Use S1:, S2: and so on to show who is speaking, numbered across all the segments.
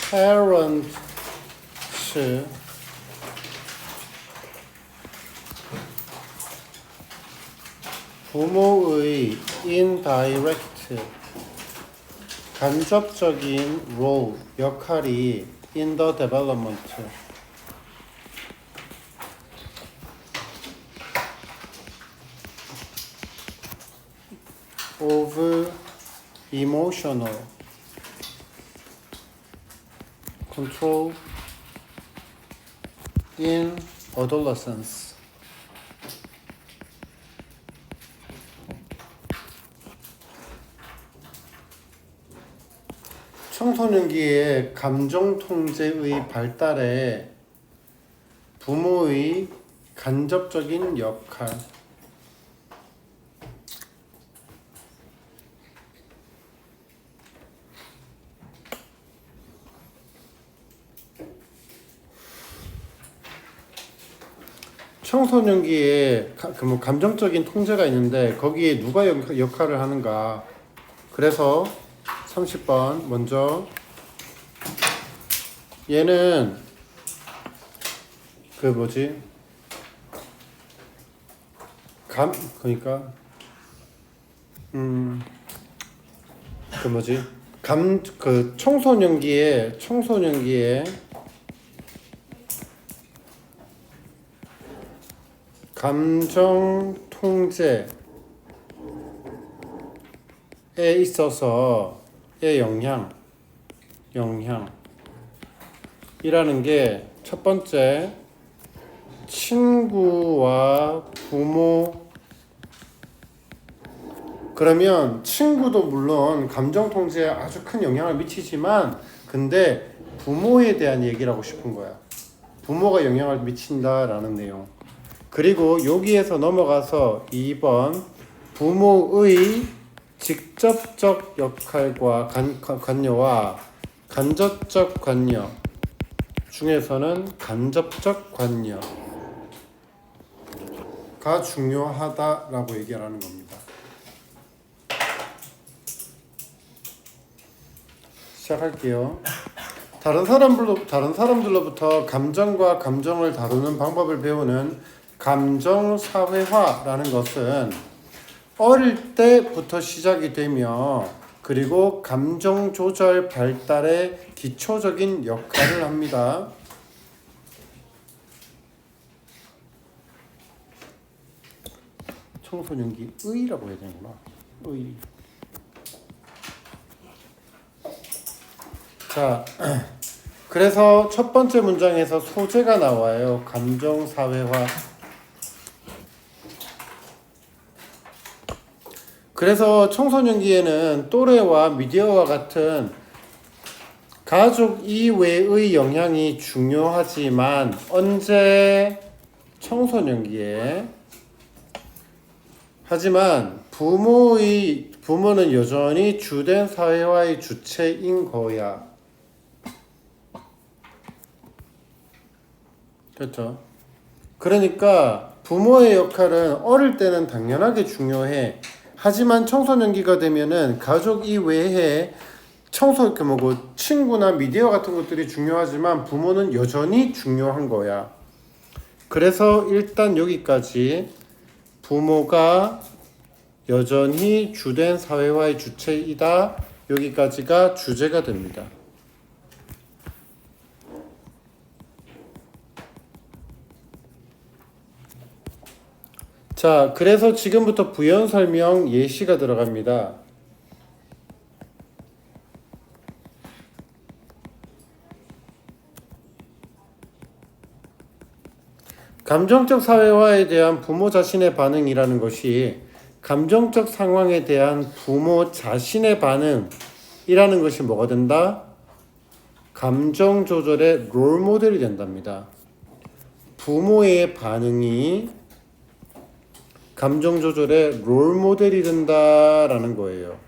S1: parents 부모의 indirect 간접적인 role 역할이 in the development of emotional control in adolescence. 청소년기의 감정 통제의 발달에 부모의 간접적인 역할 청소년기에 감정적인 통제가 있는데 거기에 누가 역할을 하는가. 그래서 30번 먼저 얘는 그러니까 청소년기에 감정 통제에 있어서의 영향이라는 게 첫 번째 친구와 부모. 그러면 친구도 물론 감정 통제에 아주 큰 영향을 미치지만 근데 부모에 대한 얘기를 하고 싶은 거야. 부모가 영향을 미친다라는 내용. 그리고 여기에서 넘어가서 2번 부모의 직접적 역할과 관여와 간접적 관여 중에서는 간접적 관여가 중요하다라고 얘기하는 겁니다. 시작할게요. 다른 사람들로부터 감정과 감정을 다루는 방법을 배우는 감정사회화라는 것은 어릴 때부터 시작이 되며 그리고 감정조절 발달에 기초적인 역할을 합니다. 청소년기 의라고 해야 되는구나. 의. 자, 그래서 첫 번째 문장에서 소재가 나와요. 감정사회화. 그래서 청소년기에는 또래와 미디어와 같은 가족 이외의 영향이 중요하지만 언제? 청소년기에. 하지만 부모는 여전히 주된 사회화의 주체인 거야. 그렇죠? 그러니까 부모의 역할은 어릴 때는 당연하게 중요해. 하지만 청소년기가 되면은 가족 이외에 친구나 미디어 같은 것들이 중요하지만 부모는 여전히 중요한 거야. 그래서 일단 여기까지 부모가 여전히 주된 사회화의 주체이다. 여기까지가 주제가 됩니다. 자, 그래서 지금부터 부연 설명 예시가 들어갑니다. 감정적 사회화에 대한 부모 자신의 반응이라는 것이 감정적 상황에 대한 부모 자신의 반응이라는 것이 뭐가 된다? 감정 조절의 롤 모델이 된답니다. 부모의 반응이 감정 조절의 롤 모델이 된다라는 거예요.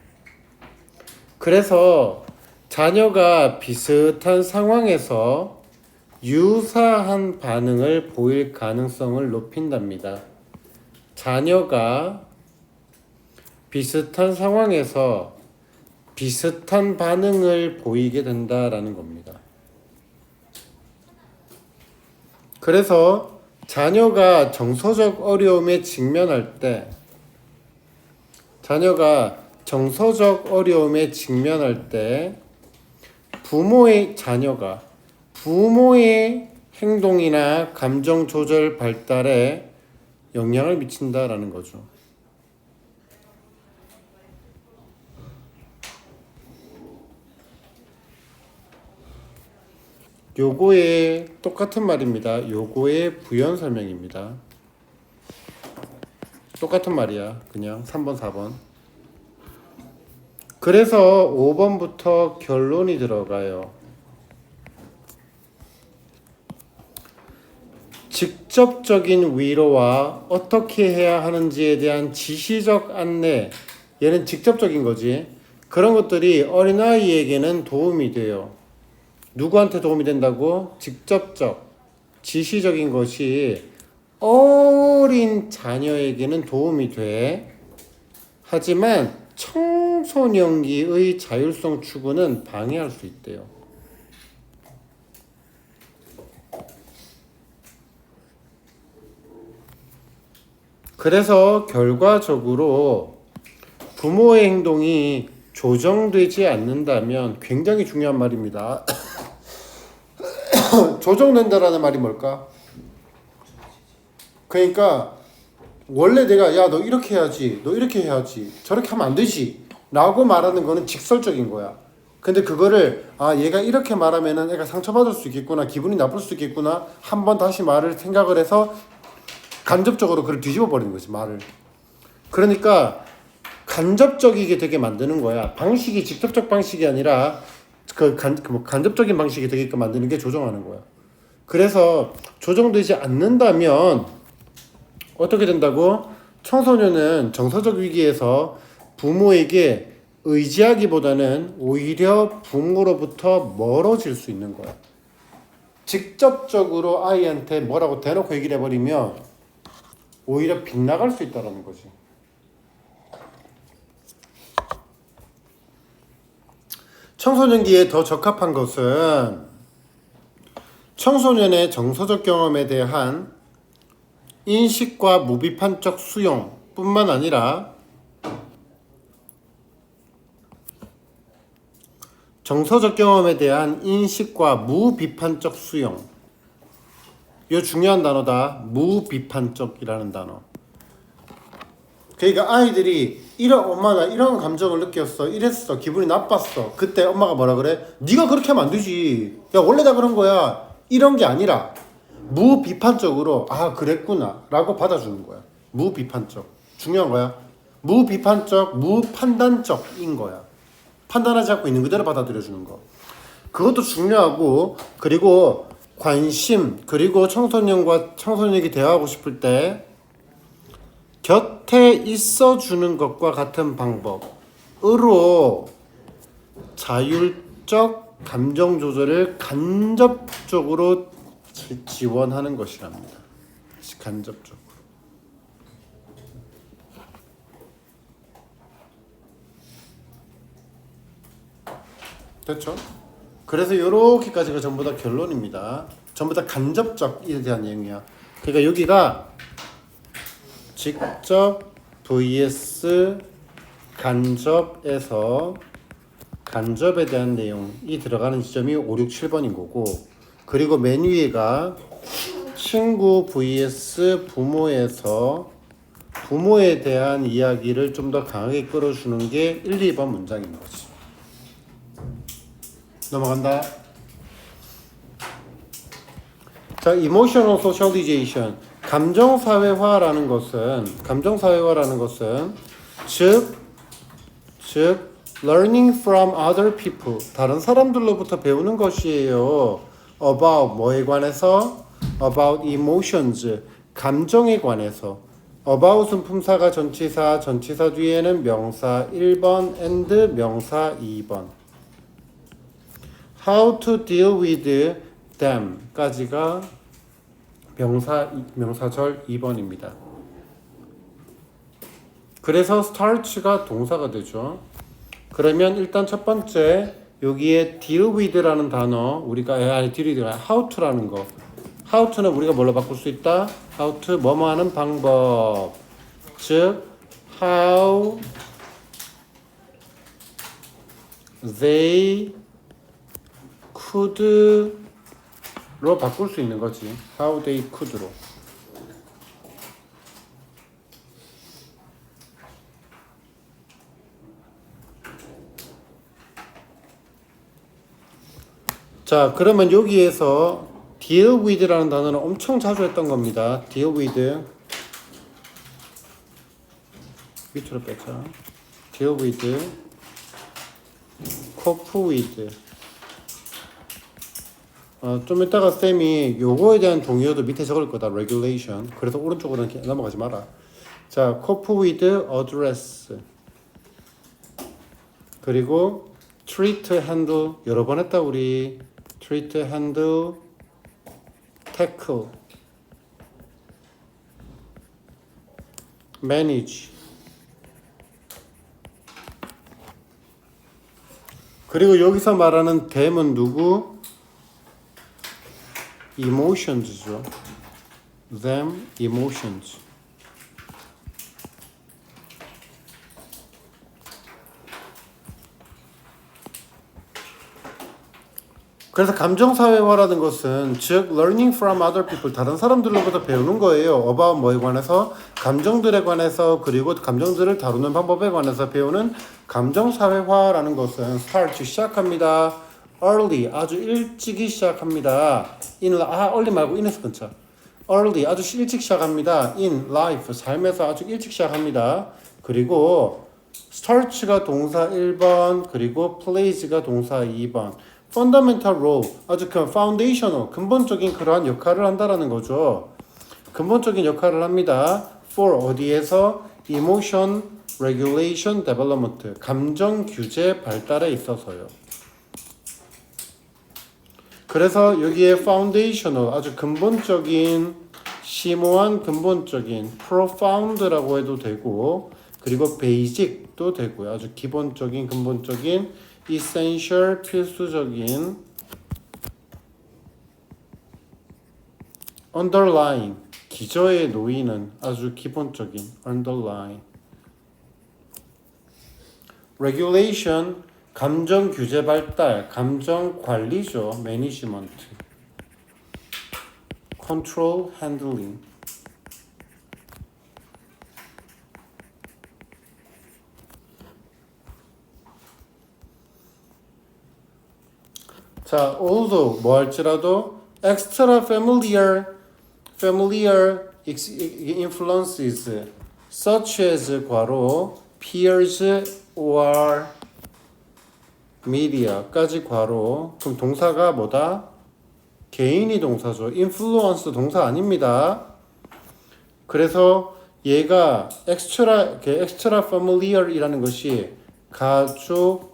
S1: 그래서 자녀가 비슷한 상황에서 유사한 반응을 보일 가능성을 높인답니다. 자녀가 비슷한 상황에서 비슷한 반응을 보이게 된다라는 겁니다. 그래서 자녀가 정서적 어려움에 직면할 때 자녀가 부모의 행동이나 감정 조절 발달에 영향을 미친다라는 거죠. 요거의 똑같은 말입니다. 요거의 부연 설명입니다. 똑같은 말이야. 그냥 3번, 4번. 그래서 5번부터 결론이 들어가요. 직접적인 위로와 어떻게 해야 하는지에 대한 지시적 안내, 얘는 직접적인 거지. 그런 것들이 어린아이에게는 도움이 돼요. 누구한테 도움이 된다고? 직접적, 지시적인 것이 어린 자녀에게는 도움이 돼. 하지만 청소년기의 자율성 추구는 방해할 수 있대요. 그래서 결과적으로 부모의 행동이 조정되지 않는다면 굉장히 중요한 말입니다. 조정된다라는 말이 뭘까? 그러니까 원래 내가 야 너 이렇게 해야지, 너 이렇게 해야지, 저렇게 하면 안 되지 라고 말하는 거는 직설적인 거야. 근데 그거를 얘가 이렇게 말하면은 애가 상처받을 수 있겠구나, 기분이 나쁠 수 있겠구나, 한번 다시 말을 생각을 해서 간접적으로 그걸 뒤집어 버리는 거지, 말을. 그러니까 간접적이게 되게 만드는 거야. 방식이 직접적 방식이 아니라 간접적인 방식이 되게끔 만드는 게 조정하는 거야. 그래서 조정되지 않는다면 어떻게 된다고? 청소년은 정서적 위기에서 부모에게 의지하기보다는 오히려 부모로부터 멀어질 수 있는 거야. 직접적으로 아이한테 뭐라고 대놓고 얘기를 해버리면 오히려 빗나갈 수 있다는 거지. 청소년기에 더 적합한 것은 청소년의 정서적 경험에 대한 인식과 무비판적 수용 뿐만 아니라 정서적 경험에 대한 인식과 무비판적 수용. 이거 중요한 단어다. 무비판적이라는 단어. 그러니까 아이들이 엄마 나 이런 감정을 느꼈어, 이랬어, 기분이 나빴어. 그때 엄마가 뭐라 그래? 네가 그렇게 하면 안 되지. 야 원래 다 그런 거야. 이런 게 아니라 무비판적으로 그랬구나 라고 받아주는 거야. 무비판적. 중요한 거야. 무비판적, 무판단적인 거야. 판단하지 않고 있는 그대로 받아들여주는 거. 그것도 중요하고, 그리고 관심, 그리고 청소년이 대화하고 싶을 때 곁에 있어주는 것과 같은 방법으로 자율적 감정 조절을 간접적으로 지원하는 것이랍니다. 간접적으로. 됐죠? 그래서 요렇게까지가 전부 다 결론입니다. 전부 다 간접적에 대한 내용이야. 그러니까 여기가 직접 vs 간접에서 간접에 대한 내용이 들어가는 지점이 5, 6, 7번인 거고, 그리고 맨 위에가 친구 vs 부모에서 부모에 대한 이야기를 좀 더 강하게 끌어주는 게 1, 2번 문장인 거지. 넘어간다. 자, emotional socialization. 감정사회화라는 것은 즉 learning from other people, 다른 사람들로부터 배우는 것이에요. about 뭐에 관해서? about emotions, 감정에 관해서. about은 품사가 전치사 뒤에는 명사 1번 and 명사 2번. how to deal with them 까지가 명사절 2번입니다. 그래서 start가 동사가 되죠. 그러면 일단 첫 번째 여기에 deal with라는 단어, 우리가 deal with how to라는 거, how to는 우리가 뭘로 바꿀 수 있다? how to 뭐뭐 하는 방법. 즉 how they could로 바꿀 수 있는 거지. how they could로. 자, 그러면 여기에서 deal with라는 단어는 엄청 자주 했던 겁니다. deal with 밑으로 빼자. deal with, cope with. 좀 이따가 쌤이 요거에 대한 동의어도 밑에 적을 거다. regulation. 그래서 오른쪽으로 넘어가지 마라. 자, cope with, address. 그리고 treat, handle. 여러 번 했다 우리. treat, handle, tackle, manage. 그리고 여기서 말하는 them은 누구? emotions죠. them, emotions. 그래서 감정사회화라는 것은 즉 learning from other people 다른 사람들로부터 배우는 거예요. about 뭐에 관해서 감정들에 관해서 그리고 감정들을 다루는 방법에 관해서 배우는 감정사회화라는 것은 start 시작합니다. early 아주 일찍이 시작합니다. early 말고 in에서 끊자. early 아주 일찍 시작합니다. in life 삶에서 아주 일찍 시작합니다. 그리고 start가 동사 1번 그리고 plays가 동사 2번. fundamental role, 아주 foundational, 근본적인 그러한 역할을 한다라는 거죠. 근본적인 역할을 합니다. for 어디에서 emotion regulation development, 감정 규제 발달에 있어서요. 그래서 여기에 foundational, 아주 근본적인, 심오한 근본적인, profound라고 해도 되고, 그리고 basic도 되고요. 아주 기본적인 근본적인 essential 필수적인 underline 기저에 놓이는 아주 기본적인 underline regulation 감정 규제 발달 감정 관리죠 management control handling 자, although 뭐 할지라도 extra familiar influences such as 괄호 peers or media까지 괄호 그럼 동사가 뭐다? 개인이 동사죠. influence 동사 아닙니다. 그래서 얘가 extra familiar이라는 것이 가족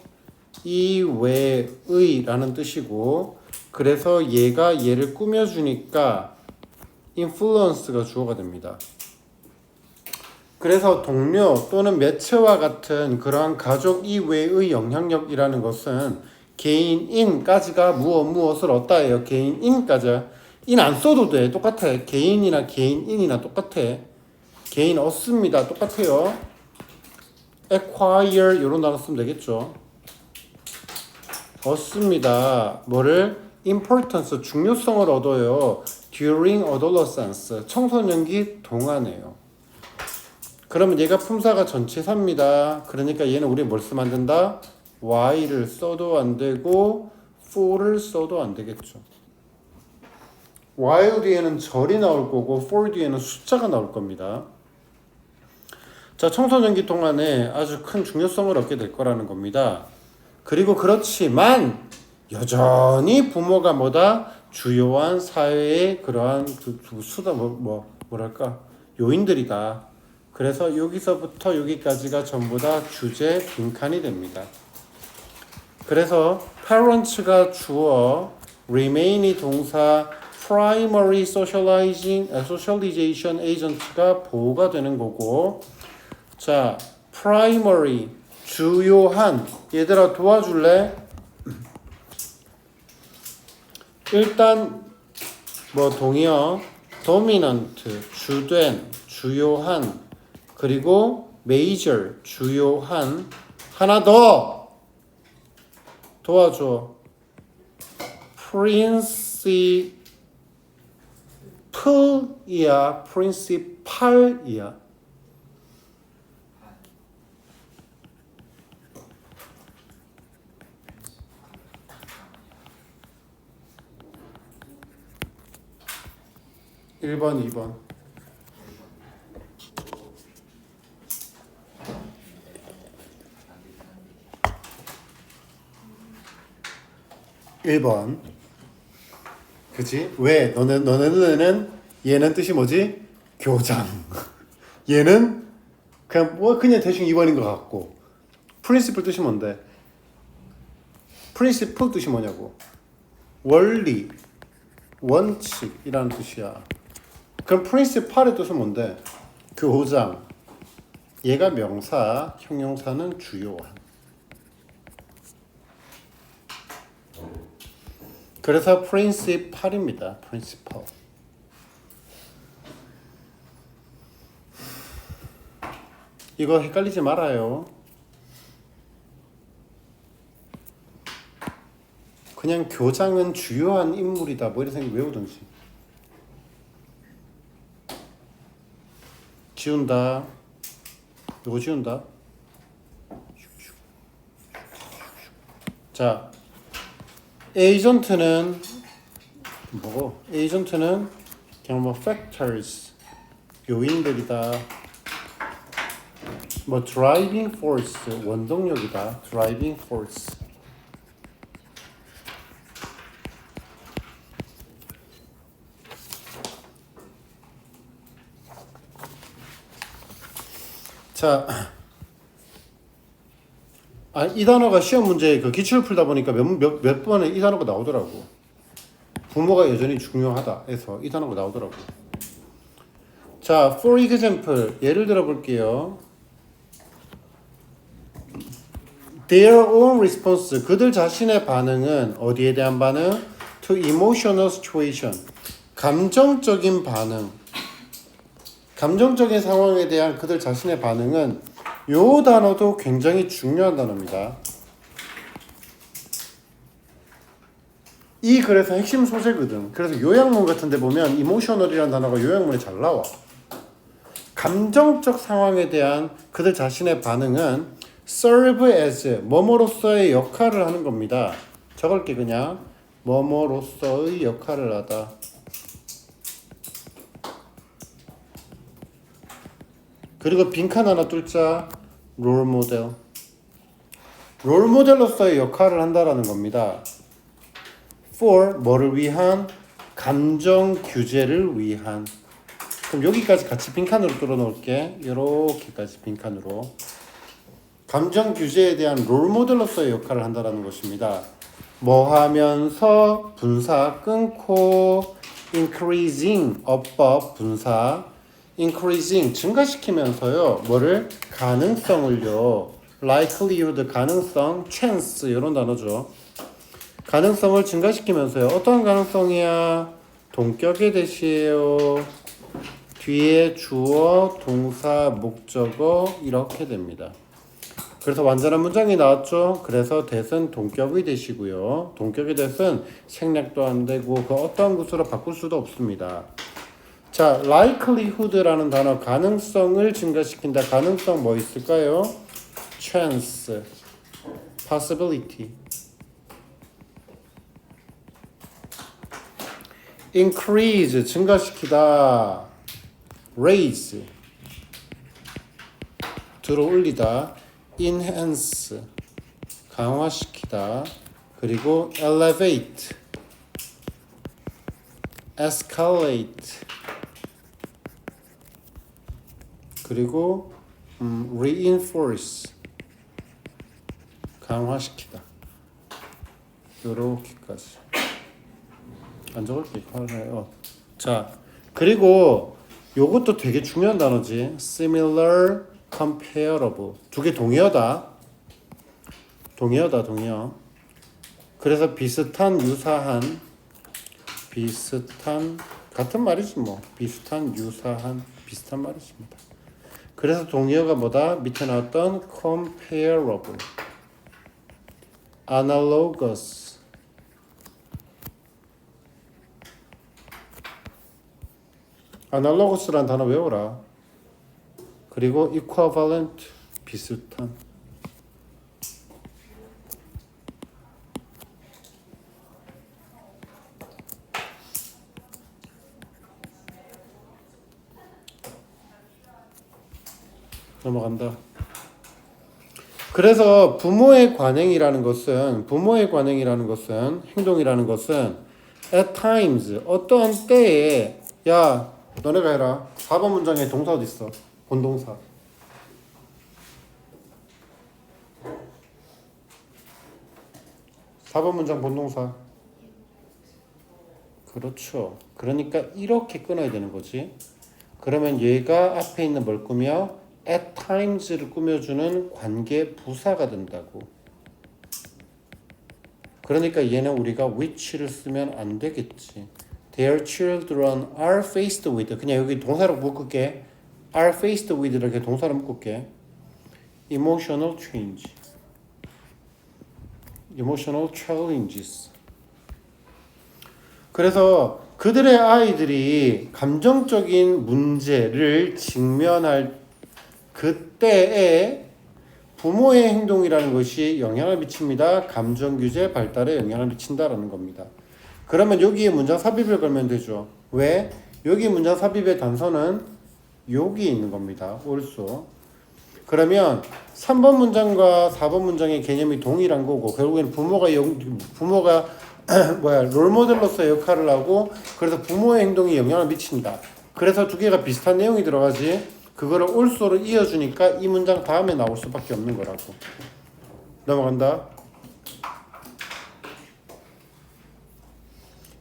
S1: 이외의라는 뜻이고 그래서 얘가 얘를 꾸며주니까 influence가 주어가 됩니다. 그래서 동료 또는 매체와 같은 그러한 가족 이외의 영향력이라는 것은 개인인까지가 무엇을 얻다예요. 개인인까지 인 안 써도 돼. 똑같아. 개인이나 개인인이나 똑같아. 개인 얻습니다. 똑같아요. acquire 이런 단어 쓰면 되겠죠. 얻습니다. 뭐를? importance, 중요성을 얻어요. during adolescence, 청소년기 동안에요. 그러면 얘가 품사가 전치사입니다. 그러니까 얘는 우리 뭘 쓰면 안 된다? y를 써도 안 되고 for를 써도 안 되겠죠. while 뒤에는 절이 나올 거고 for 뒤에는 숫자가 나올 겁니다. 자, 청소년기 동안에 아주 큰 중요성을 얻게 될 거라는 겁니다. 그리고 그렇지만 여전히 부모가 뭐다? 주요한 사회의 그러한 수다 뭐랄까 요인들이다. 그래서 여기서부터 여기까지가 전부 다 주제 빈칸이 됩니다. 그래서 parents가 주어, remain이 동사, primary socialization agent가 보호가 되는 거고, 자, primary 주요한 얘들아 도와줄래? 일단 뭐 동의어 dominant 주된 주요한 그리고 major 주요한 하나 더 도와줘 principal이야 principal이야 1번 2번 1번 그치? 왜? 너네는 얘는 뜻이 뭐지? 교장 얘는 그냥 대충 2번인 것 같고 principle 뜻이 뭔데? principle 뜻이 뭐냐고 원리 원칙이라는 뜻이야 그럼 principal의 뜻은 뭔데? 교장 얘가 명사 형용사는 주요한 그래서 principal입니다. principal. 이거 헷갈리지 말아요. 그냥 교장은 주요한 인물이다. 뭐 이런 생각 외우든지. 지운다. 누구 지운다? 자. 에이전트는 뭐고? 에이전트는 그냥 뭐 factors 요인들이다. 뭐 driving force 원동력이다. driving force. 자, 이 단어가 시험 문제 그 기출을 풀다 보니까 몇 번에 이 단어가 나오더라고. 부모가 여전히 중요하다 해서 이 단어가 나오더라고. 자, for example 예를 들어 볼게요. Their own response 그들 자신의 반응은 어디에 대한 반응? To emotional situation 감정적인 반응. 감정적인 상황에 대한 그들 자신의 반응은 요 단어도 굉장히 중요한 단어입니다. 이 글에서 핵심 소재거든. 그래서 요약문 같은 데 보면 emotional이라는 단어가 요약문에 잘 나와. 감정적 상황에 대한 그들 자신의 반응은 serve as 뭐뭐로서의 역할을 하는 겁니다. 적을게 그냥 뭐뭐로서의 역할을 하다. 그리고 빈칸 하나 뚫자. 롤 모델. 롤 모델로서의 역할을 한다라는 겁니다. for 뭐를 위한? 감정 규제를 위한. 그럼 여기까지 같이 빈칸으로 뚫어 놓을게. 이렇게까지 빈칸으로. 감정 규제에 대한 롤 모델로서의 역할을 한다라는 것입니다. 뭐 하면서 분사 끊고 increasing 어법 분사 increasing 증가시키면서요. 뭐를? 가능성을요. likelihood 가능성, chance 이런 단어죠. 가능성을 증가시키면서요. 어떤 가능성이야? 동격의 대시예요. 뒤에 주어, 동사, 목적어 이렇게 됩니다. 그래서 완전한 문장이 나왔죠. 그래서 that은 동격의 대시고요. 동격의 that은 생략도 안 되고 그 어떠한 것으로 바꿀 수도 없습니다. 자, likelihood라는 단어 가능성을 증가시킨다. 가능성 뭐 있을까요? chance, possibility. increase 증가시키다. raise 들어 올리다. enhance 강화시키다. 그리고 elevate escalate 그리고 reinforce 강화시키다. 요렇게까지 안 적을게. 자, 그리고 요것도 되게 중요한 단어지. similar, comparable 두 개 동의어다. 동의어. 그래서 비슷한, 유사한, 비슷한, 같은 말이지 뭐. 비슷한, 유사한, 비슷한 말이십니다. 그래서 동의어가 뭐다? 밑에 나왔던 comparable, analogous, analogous라는 단어 외워라. 그리고 equivalent, 비슷한. 넘어간다. 그래서 부모의 관행이라는 것은 행동이라는 것은 at times, 어떠한 때에, 야 너네가 해라. 4번 문장에 동사 어디 있어? 본동사. (4번) 문장 본동사. 그렇죠. 그러니까 이렇게 끊어야 되는 거지. 그러면 얘가 앞에 있는 뭘 꾸며? at times를 꾸며주는 관계 부사가 된다고. 그러니까 얘는 우리가 which를 쓰면 안 되겠지. Their children are faced with. 그냥 여기 동사로 묶을게. are faced with 이렇게 동사로 묶을게. emotional change. emotional challenges. 그래서 그들의 아이들이 감정적인 문제를 직면할 그때에 부모의 행동이라는 것이 영향을 미칩니다. 감정 규제 발달에 영향을 미친다라는 겁니다. 그러면 여기에 문장 삽입을 걸면 되죠. 왜? 여기 문장 삽입의 단서는 여기 있는 겁니다. also. 그러면 3번 문장과 4번 문장의 개념이 동일한 거고 결국에는 부모가 롤모델로서의 역할을 하고 그래서 부모의 행동이 영향을 미친다. 그래서 두 개가 비슷한 내용이 들어가지. 그거를 also로 이어주니까 이 문장 다음에 나올 수밖에 없는 거라고. 넘어간다.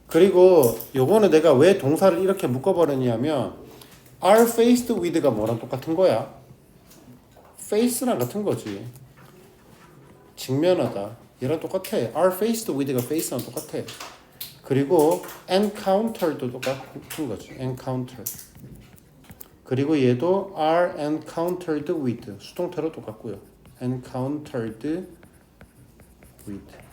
S1: 그리고 요거는 내가 왜 동사를 이렇게 묶어버렸냐면 are faced with가 뭐랑 똑같은 거야? face랑 같은 거지. 직면하다. 얘랑 똑같아. are faced with가 face랑 똑같아. 그리고 encounter도 똑같은 거지. encounter. 그리고 얘도 are encountered with 수동태로 똑같고요. encountered with.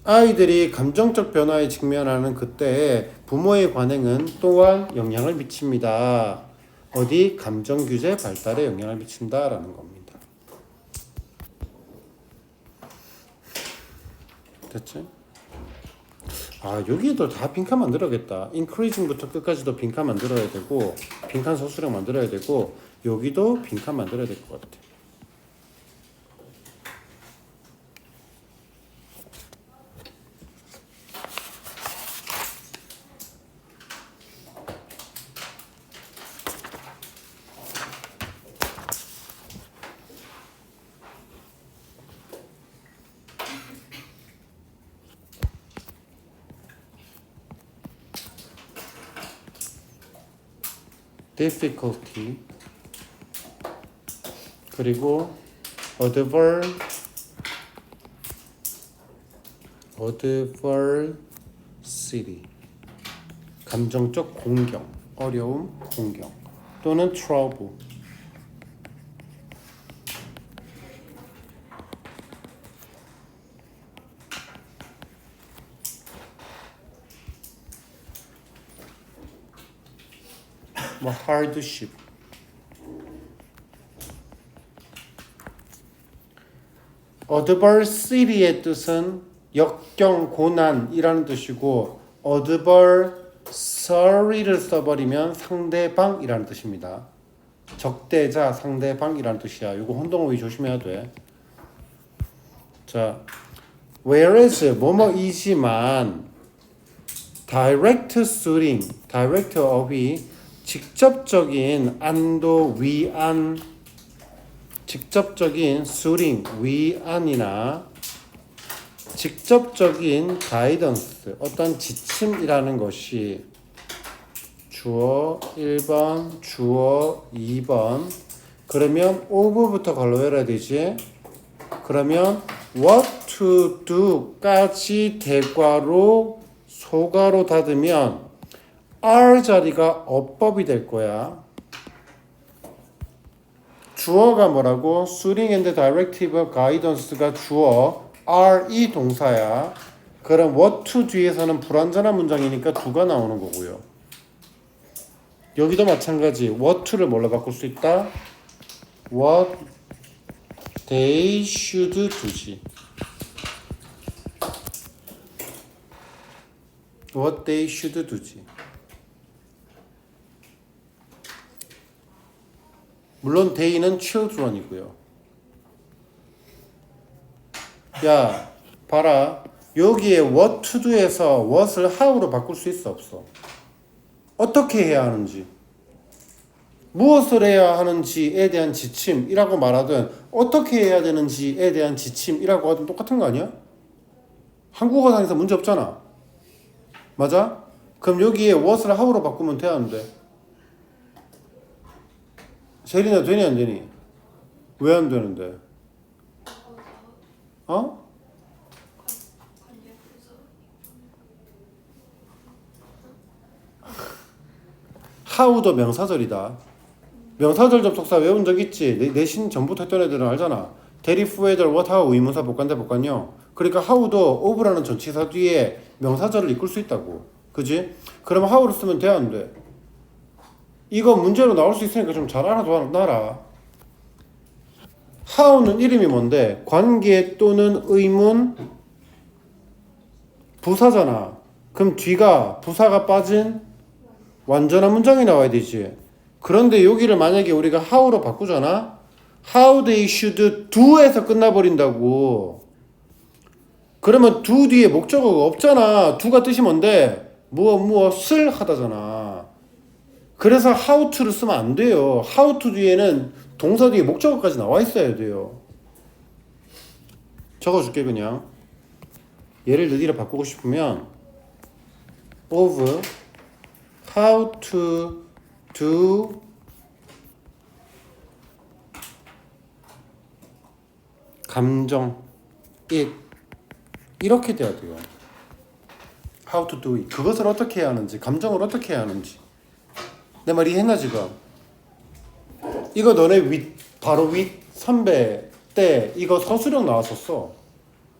S1: 아이들이 감정적 변화에 직면하는 그때에 부모의 관행은 또한 영향을 미칩니다. 어디? 감정 규제 발달에 영향을 미친다라는 겁니다. 됐지? 여기에도 다 빈칸 만들어야겠다. increasing부터 끝까지도 빈칸 만들어야 되고 빈칸 서술형 만들어야 되고 여기도 빈칸 만들어야 될 것 같아. difficulty 그리고 adversity 감정적 공경, 어려움, 공경 또는 trouble hardship. adversity의 뜻은 역경, 고난이라는 뜻이고 adversary를 써버리면 상대방이라는 뜻입니다. 적대자, 상대방이라는 뜻이야. 이거 혼동어휘 조심해야 돼. 자, whereas 뭐뭐이지만 direct suiting, direct 어휘 직접적인 안도, 위안, 직접적인 suiting, 위안이나 직접적인 가이던스, 어떤 지침이라는 것이 주어 1번, 주어 2번 그러면 of부터 걸로 열어야 되지. 그러면 what to do까지 대괄호 소괄호 닫으면 are 자리가 어법이 될 거야. 주어가 뭐라고? suiting and directive guidance가 주어, are 이 동사야. 그럼 what to 뒤에서는 불완전한 문장이니까 do가 나오는 거고요. 여기도 마찬가지. what to를 뭘로 바꿀 수 있다? what they should do지. what they should do지. 물론 they는 children이고요. 야, 봐라. 여기에 what to do에서 what을 how로 바꿀 수 있어 없어? 어떻게 해야 하는지, 무엇을 해야 하는지에 대한 지침이라고 말하든 어떻게 해야 되는지에 대한 지침이라고 하든 똑같은 거 아니야? 한국어상에서 문제 없잖아. 맞아? 그럼 여기에 what을 how로 바꾸면 돼, 안 돼? 세린아, 되니 안 되니? 왜 안 되는데? 어? how도 명사절이다. 명사절 접속사 외운 적 있지? 내신 전부터 했던 애들은 알잖아. 대리, whether, what, how, 의문사, 복관대, 복관형. 그러니까 how도 of라는 전치사 뒤에 명사절을 이끌 수 있다고. 그지? 그럼 how를 쓰면 돼, 안 돼? 이거 문제로 나올 수 있으니까 좀 잘 알아둬라. how는 이름이 뭔데? 관계 또는 의문 부사잖아. 그럼 뒤가 부사가 빠진 완전한 문장이 나와야 되지. 그런데 여기를 만약에 우리가 how로 바꾸잖아? how they should do에서 끝나버린다고. 그러면 do 뒤에 목적어가 없잖아. do가 뜻이 뭔데? 무엇을 하다잖아. 그래서 how to를 쓰면 안 돼요. how to 뒤에는 동사 뒤에 목적어까지 나와 있어야 돼요. 적어줄게 그냥. 얘를 느리게 바꾸고 싶으면 of how to do 감정 it 이렇게 돼야 돼요. how to do it. 그것을 어떻게 해야 하는지, 감정을 어떻게 해야 하는지. 내 말 이해했나 지금? 이거 너네 바로 윗 선배 때 이거 서술형 나왔었어.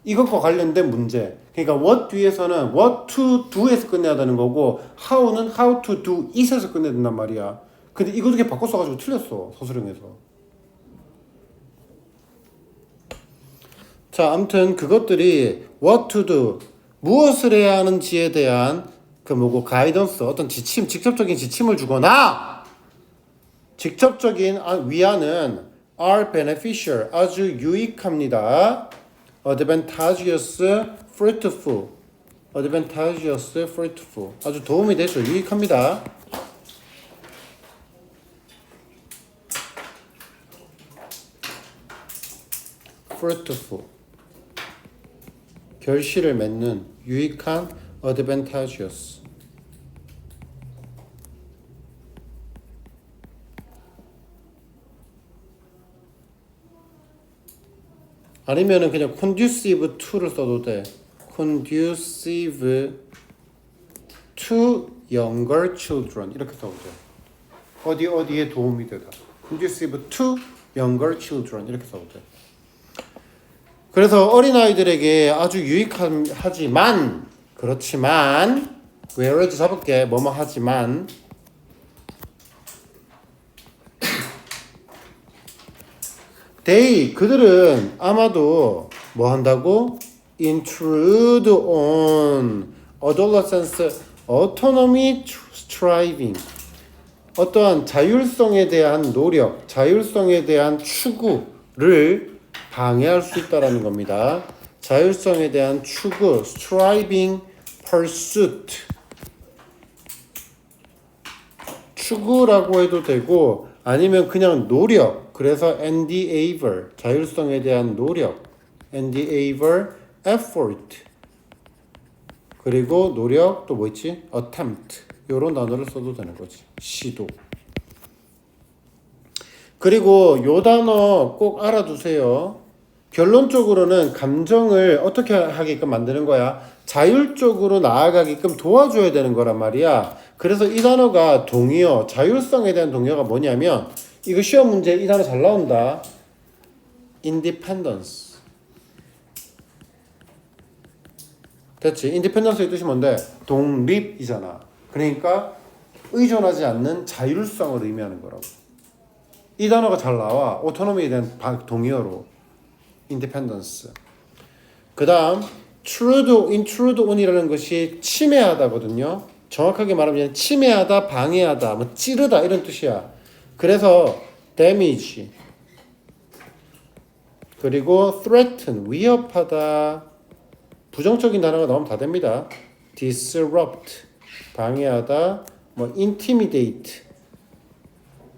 S1: 이것과 관련된 문제. 그러니까 what 뒤에서는 what to do에서 끝내야 되는 거고 how는 how to do it에서 끝내야 된단 말이야. 근데 이거 두 개 바꿔 써가지고 틀렸어. 서술형에서. 자, 아무튼 그것들이 what to do, 무엇을 해야 하는지에 대한 가이던스, 어떤 지침, 직접적인 지침을 주거나 직접적인 위안은 are beneficial, 아주 유익합니다. advantageous, fruitful, advantageous, fruitful, 아주 도움이 되죠. 유익합니다. fruitful, 결실을 맺는, 유익한, advantageous. 아니면은 그냥 conducive to를 써도 돼. conducive to younger children 이렇게 써도 돼. 어디에 도움이 되다. conducive to younger children 이렇게 써도 돼. 그래서 어린아이들에게 아주 유익하지만, 그렇지만, whereas 잡을게. 뭐뭐 하지만, 그들은 아마도 뭐 한다고? intrude on adolescence autonomy striving, 어떠한 자율성에 대한 노력, 자율성에 대한 추구를 방해할 수 있다라는 겁니다. 자율성에 대한 추구, striving, pursuit. 추구라고 해도 되고 아니면 그냥 노력. 그래서 endeavor, 자율성에 대한 노력. endeavor, effort. 그리고 노력 또 뭐 있지? attempt. 이런 단어를 써도 되는 거지. 시도. 그리고 요 단어 꼭 알아두세요. 결론적으로는 감정을 어떻게 하게끔 만드는 거야? 자율적으로 나아가게끔 도와줘야 되는 거란 말이야. 그래서 이 단어가 동의어, 자율성에 대한 동의어가 뭐냐면 이거 시험 문제 이 단어 잘 나온다. independence. 됐지? independence의 뜻이 뭔데? 독립이잖아. 그러니까 의존하지 않는 자율성을 의미하는 거라고. 이 단어가 잘 나와. 오토노미에 대한 동의어로. independence. 그 다음 intrude on이라는 것이 침해하다거든요. 정확하게 말하면 침해하다, 방해하다, 뭐 찌르다 이런 뜻이야. 그래서 damage 그리고 threaten 위협하다 부정적인 단어가 나오면 다 됩니다. disrupt 방해하다, 뭐 intimidate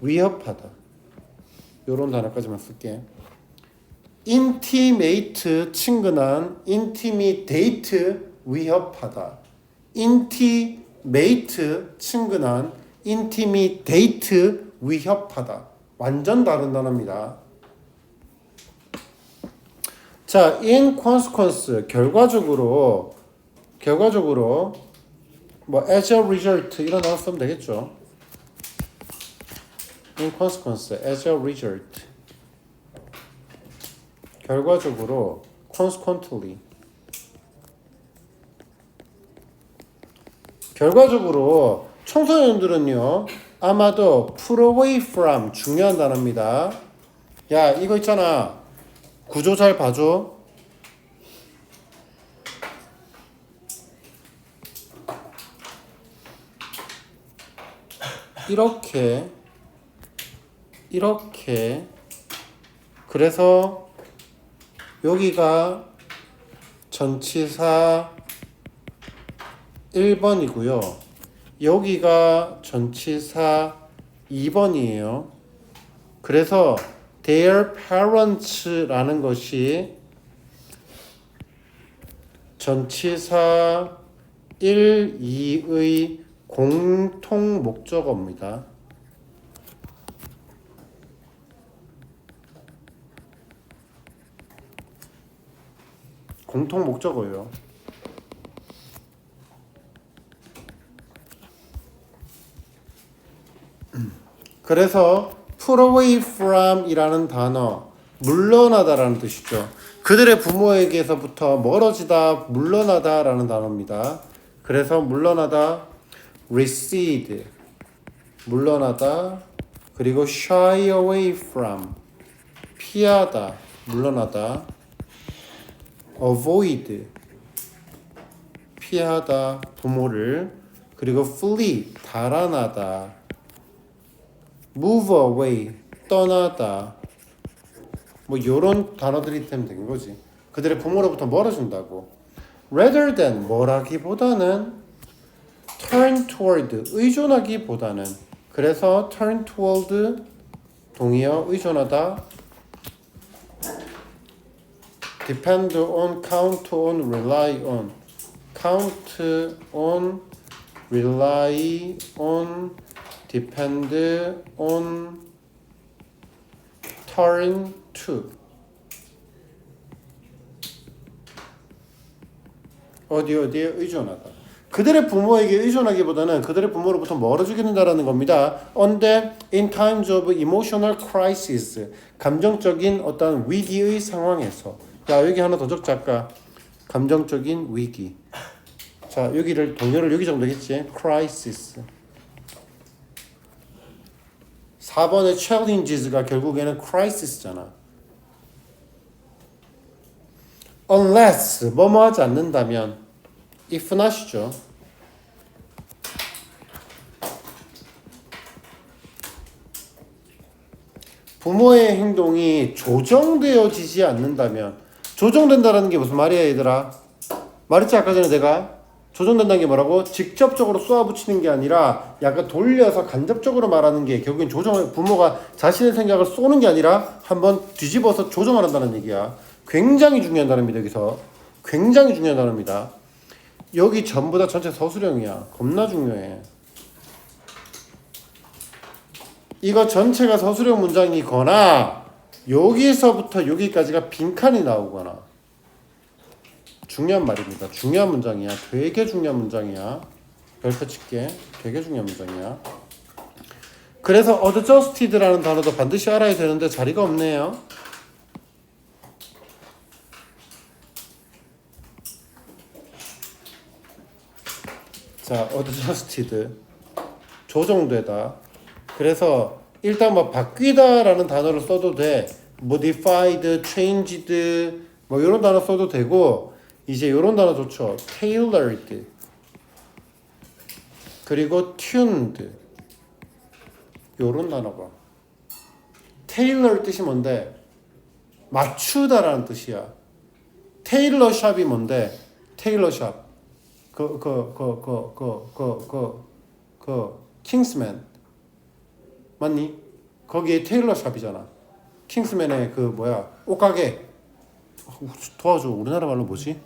S1: 위협하다 요런 단어까지만 쓸게. intimate 친근한, intimidate 위협하다. intimate 친근한, intimidate 위협하다. 완전 다른 단어입니다. 자, in consequence 결과적으로 뭐 as a result 이런 단어 쓰면 되겠죠. in consequence as a result 결과적으로 consequently 결과적으로 청소년들은요 아마도 pull away from 중요한 단어입니다. 야 이거 있잖아 구조 잘 봐줘. 이렇게 그래서 여기가 전치사 1번이고요. 여기가 전치사 2번이에요. 그래서 their parents라는 것이 전치사 1, 2의 공통 목적어입니다. 공통 목적어예요. 그래서 pull away from 이라는 단어 물러나다라는 뜻이죠. 그들의 부모에게서부터 멀어지다, 물러나다라는 단어입니다. 그래서 물러나다, recede 물러나다, 그리고 shy away from 피하다, 물러나다, avoid 피하다 부모를, 그리고 flee 달아나다, move away 떠나다, 뭐 요런 단어들이 되면 된 거지. 그들의 부모로부터 멀어진다고. rather than 뭐라기보다는 turn toward 의존하기보다는. 그래서 turn toward 동의어 의존하다, depend on, count on, rely on. count on, rely on, depend on, turn to. 어디에 의존하다. 그들의 부모에게 의존하기보다는 그들의 부모로부터 멀어지게 된다는 겁니다. 언제 in times of emotional crisis 감정적인 어떤 위기의 상황에서. 자 여기 하나 더 적자. 감정적인 위기. 자 여기를 동요를 여기 정도 했지. crisis. 4번의 challenges가 결국에는 crisis잖아. unless 뭐뭐 하지 않는다면 if not이죠. 부모의 행동이 조정되어지지 않는다면. 조정된다라는 게 무슨 말이야 얘들아? 말했지 아까 전에 내가. 조정된다는 게 뭐라고? 직접적으로 쏘아붙이는 게 아니라 약간 돌려서 간접적으로 말하는 게 결국엔 조정을, 부모가 자신의 생각을 쏘는 게 아니라 한번 뒤집어서 조정을 한다는 얘기야. 굉장히 중요한 단어입니다. 여기서 굉장히 중요한 단어입니다. 여기 전부 다 전체 서술형이야. 겁나 중요해. 이거 전체가 서술형 문장이거나 여기서부터 여기까지가 빈칸이 나오거나 중요한 말입니다. 중요한 문장이야. 되게 중요한 문장이야. 별표 칠게. 되게 중요한 문장이야. 그래서 adjusted라는 단어도 반드시 알아야 되는데 자리가 없네요. 자, adjusted 조정되다. 그래서 일단 뭐 바뀌다라는 단어를 써도 돼. modified, changed 뭐 이런 단어 써도 되고 이제 이런 단어 좋죠. tailored 그리고 tuned 이런 단어가 tailor 뜻이 뭔데? 맞추다라는 뜻이야. 테일러 샵이 뭔데? 테일러 샵 킹스맨 맞니? 거기에 테일러 샵이잖아. 킹스맨의 그 뭐야 옷가게 도와줘. 우리나라 말로 뭐지?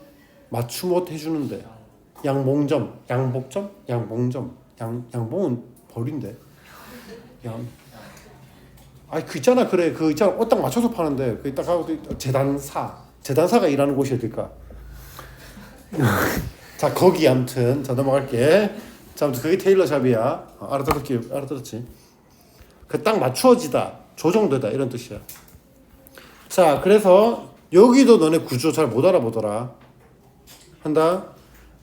S1: 맞춤옷 해주는데 양봉점, 양복점, 양봉점, 양봉은 벌인데 양. 아니 그 있잖아. 그래 그 있잖아. 옷 딱 맞춰서 파는데 그 딱 하고 재단사가 일하는 곳이 어딜까? 자 거기 아무튼 자 넘어갈게. 자 아무튼 그게 테일러 샵이야. 알아들었지? 그 딱 맞추어지다, 조정되다 이런 뜻이야. 자 그래서 여기도 너네 구조 잘 못 알아보더라. 한다.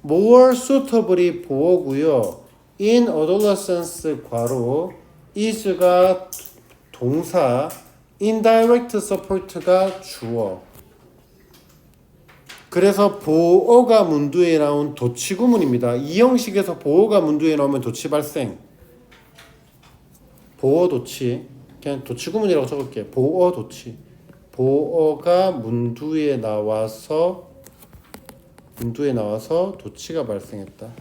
S1: more suitably 보어고요. in adolescence 괄호 is가 동사 indirect support가 주어. 그래서 보어가 문두에 나온 도치구문입니다. 이 형식에서 보어가 문두에 나오면 도치 발생. 보어 도치. 그냥 도치구문이라고 적을게. 보어 도치. 보어가 문두에 나와서 도치가 발생했다.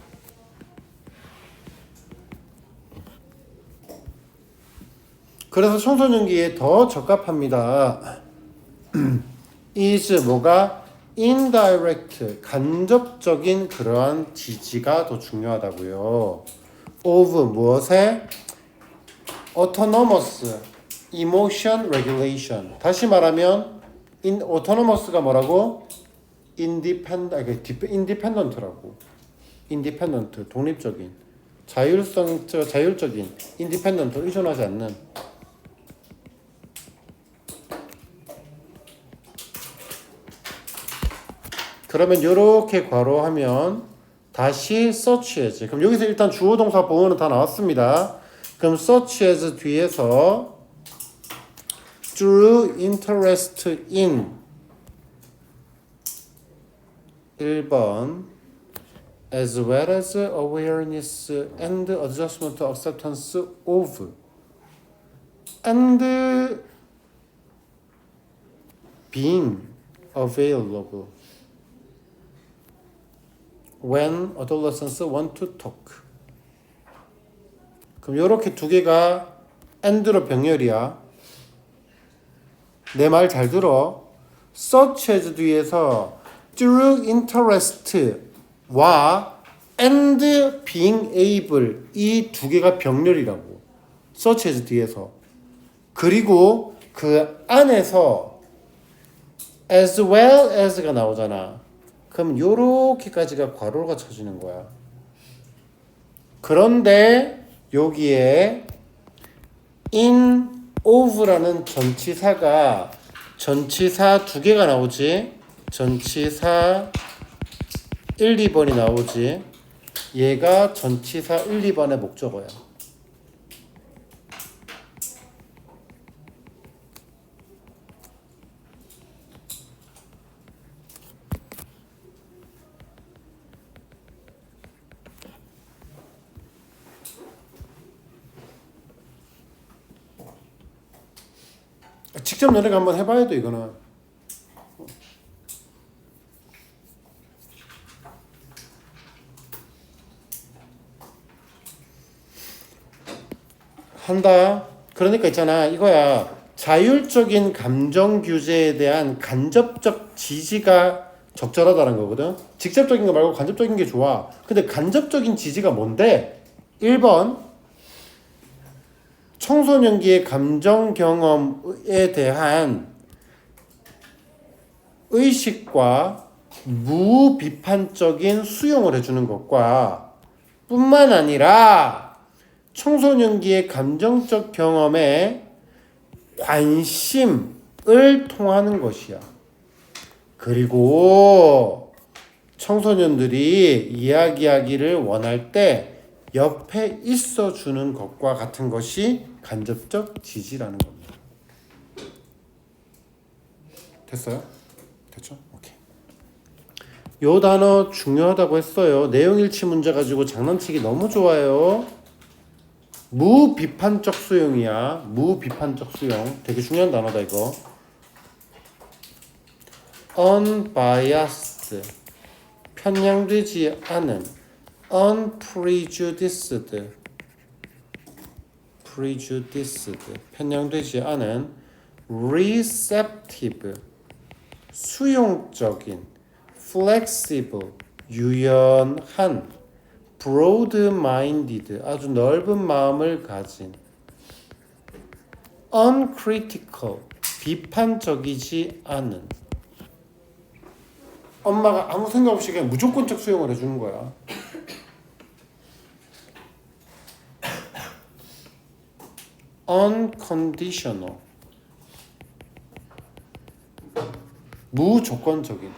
S1: 그래서 청소년기에 더 적합합니다. is 뭐가 indirect 간접적인 그러한 지지가 더 중요하다고요. of 무엇에 autonomous emotion regulation. 다시 말하면 autonomous가 뭐라고? independent라고. independent 독립적인 자율적인 independent 의존하지 않는. 그러면 이렇게 괄호하면 다시 search as. 그럼 여기서 일단 주어 동사 보어는 다 나왔습니다. 그럼 search as 뒤에서 drew interest in 1번 as well as awareness and adjustment acceptance of and being available when adolescents want to talk. 그럼 이렇게 두 개가 and로 병렬이야. 내 말 잘 들어. such as 뒤에서 through interest와 and being able 이 두 개가 병렬이라고. such as 뒤에서. 그리고 그 안에서 as well as가 나오잖아. 그럼 요렇게까지가 괄호가 쳐지는 거야. 그런데 여기에 in of라는 전치사 두 개가 나오지. 전치사 1, 2번이 나오지. 얘가 전치사 1, 2번의 목적어야. 직접 너네가 한번 해봐야 돼 이거는. 한다. 그러니까 있잖아 이거야. 자율적인 감정 규제에 대한 간접적 지지가 적절하다는 거거든. 직접적인 거 말고 간접적인 게 좋아. 근데 간접적인 지지가 뭔데? 1번 청소년기의 감정 경험에 대한 의식과 무비판적인 수용을 해주는 것과 뿐만 아니라 청소년기의 감정적 경험에 관심을 통하는 것이야. 그리고 청소년들이 이야기하기를 원할 때 옆에 있어주는 것과 같은 것이 간접적 지지라는 겁니다. 됐어요? 됐죠? 오케이. 요 단어 중요하다고 했어요. 내용일치 문제 가지고 장난치기 너무 좋아요. 무비판적 수용이야. 무비판적 수용. 되게 중요한 단어다 이거. unbiased. 편향되지 않은. unprejudiced. 편향되지 않은. receptive. 수용적인. flexible. 유연한. broad-minded. 아주 넓은 마음을 가진. uncritical. 비판적이지 않은. 엄마가 아무 생각 없이 그냥 무조건적 수용을 해주는 거야. unconditional. 무조건적인.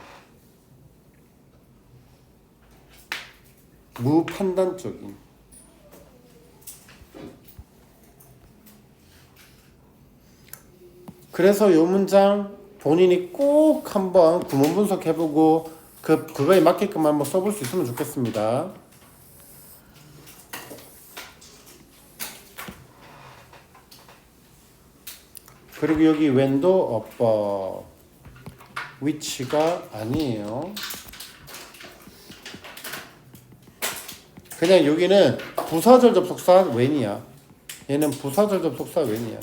S1: 무판단적인. 그래서 요 문장 본인이 꼭 한번 구문 분석해보고 그거에 맞게끔 한번 써볼 수 있으면 좋겠습니다. 그리고 여기 when도 above, which가 아니에요. 그냥 여기는 부사절 접속사 when이야. 얘는 부사절 접속사 when이야.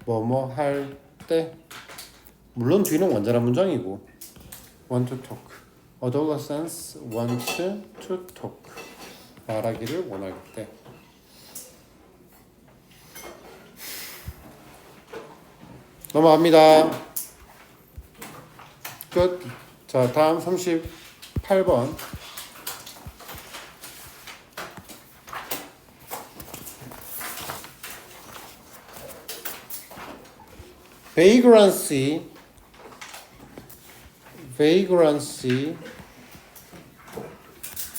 S1: 뭐뭐 할 때. 물론 뒤는 완전한 문장이고. want to talk. adolescents want to talk. 말하기를 원할 때. 넘어갑니다. 끝. 자, 다음 38번. vagrancy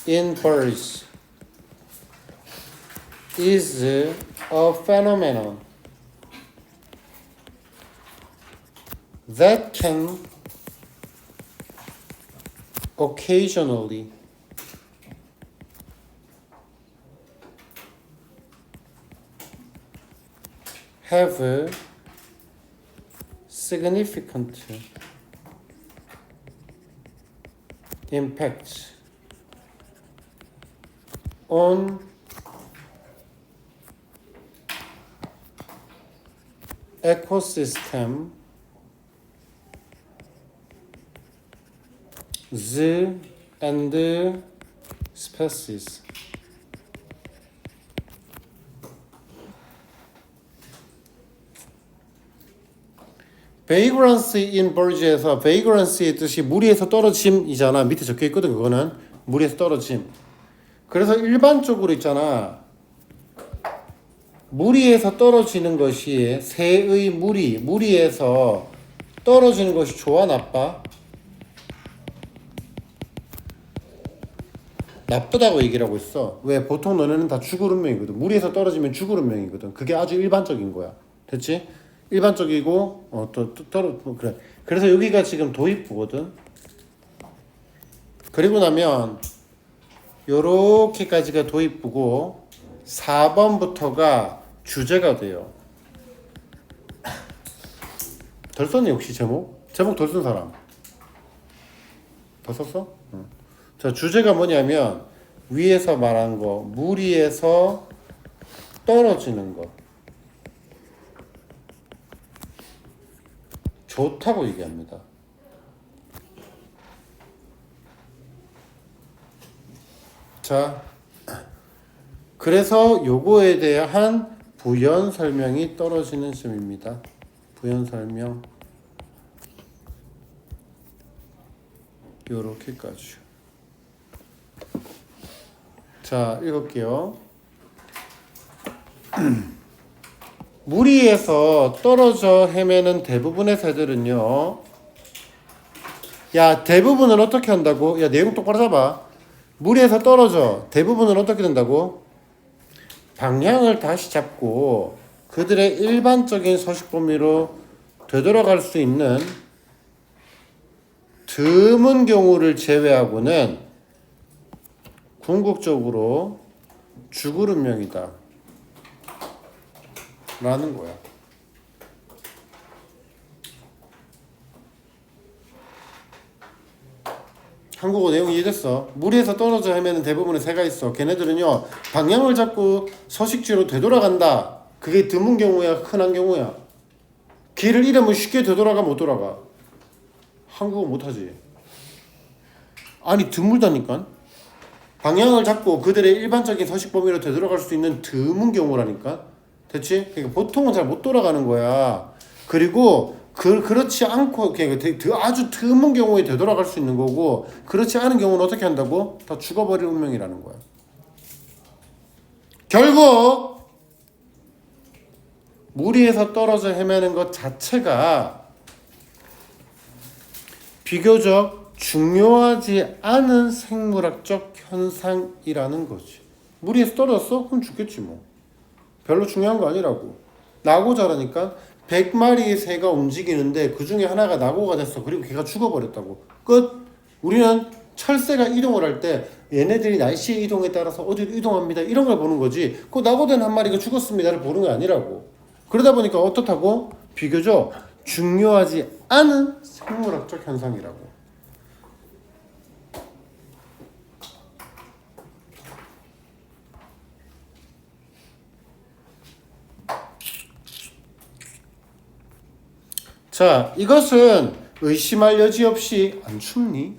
S1: in birds is a phenomenon that can occasionally have a significant impact on ecosystem and species. vagrancy in birds에서 vagrancy의 뜻이 무리에서 떨어짐이잖아. 밑에 적혀 있거든. 그거는 무리에서 떨어짐. 그래서 일반적으로 있잖아. 무리에서 떨어지는 것이 새의 무리에서 떨어지는 것이 좋아 나빠? 나쁘다고 얘기를 하고 있어. 왜? 보통 너네는 다 죽을 운명이거든. 무리에서 떨어지면 죽을 운명이거든. 그게 아주 일반적인 거야. 됐지? 일반적이고 그래. 그래서 여기가 지금 도입부거든. 그리고 나면 요렇게까지가 도입부고 4번부터가 주제가 돼요. 덜 썼니 혹시 제목? 제목 덜 쓴 사람? 더 썼어? 응. 자, 주제가 뭐냐면 위에서 말한 거, 무리에서 떨어지는 거. 좋다고 얘기합니다. 자, 그래서 요거에 대한 부연 설명이 떨어지는 시험입니다. 부연 설명 요렇게까지. 자, 읽을게요. 무리에서 떨어져 헤매는 대부분의 새들은요. 야, 대부분은 어떻게 한다고? 야, 내용 똑바로 잡아. 무리에서 떨어져. 대부분은 어떻게 된다고? 방향을 다시 잡고 그들의 일반적인 서식 범위로 되돌아갈 수 있는 드문 경우를 제외하고는 궁극적으로 죽을 운명이다 라는 거야. 한국어 내용 이해됐어? 무리에서 떨어져 헤매는 대부분의 새가 있어. 걔네들은요 방향을 잡고 서식지로 되돌아간다. 그게 드문 경우야, 흔한 경우야. 길을 잃으면 쉽게 되돌아가 못 돌아가. 한국어 못하지. 아니 드물다니까. 방향을 잡고 그들의 일반적인 서식 범위로 되돌아갈 수 있는 드문 경우라니까. 됐지? 그러니까 보통은 잘 못 돌아가는 거야. 그리고 그렇지 않고 그냥 아주 드문 경우에 되돌아갈 수 있는 거고, 그렇지 않은 경우는 어떻게 한다고? 다 죽어버릴 운명이라는 거야. 결국 무리에서 떨어져 헤매는 것 자체가 비교적 중요하지 않은 생물학적 현상이라는 거지. 무리에서 떨어졌어? 그럼 죽겠지 뭐. 별로 중요한 거 아니라고. 나고 자라니까 100마리의 새가 움직이는데 그 중에 하나가 낙오가 됐어. 그리고 걔가 죽어버렸다고. 끝. 우리는 철새가 이동을 할 때 얘네들이 날씨의 이동에 따라서 어디로 이동합니다. 이런 걸 보는 거지. 그 낙오된 한 마리가 죽었습니다를 보는 게 아니라고. 그러다 보니까 어떻다고? 비교적 중요하지 않은 생물학적 현상이라고. 자, 이것은 의심할 여지 없이 안 춥니?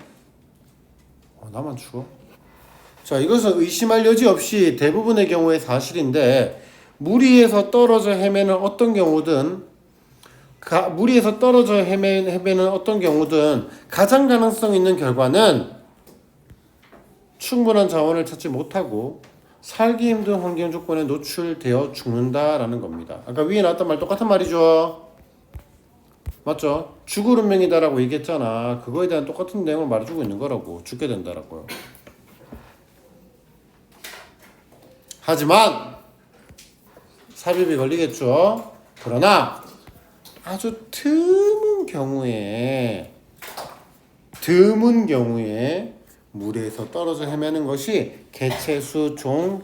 S1: 나만 추워? 자, 이것은 의심할 여지 없이 대부분의 경우의 사실인데, 무리에서 떨어져 헤매는 어떤 경우든 무리에서 떨어져 헤매는 어떤 경우든 가장 가능성 있는 결과는 충분한 자원을 찾지 못하고 살기 힘든 환경 조건에 노출되어 죽는다라는 겁니다. 아까 위에 나왔던 말 똑같은 말이죠. 맞죠? 죽을 운명이다라고 얘기했잖아. 그거에 대한 똑같은 내용을 말해주고 있는 거라고. 죽게 된다라고요. 하지만 삽입이 걸리겠죠. 그러나 아주 드문 경우에 무리에서 떨어져 헤매는 것이 개체수, 종,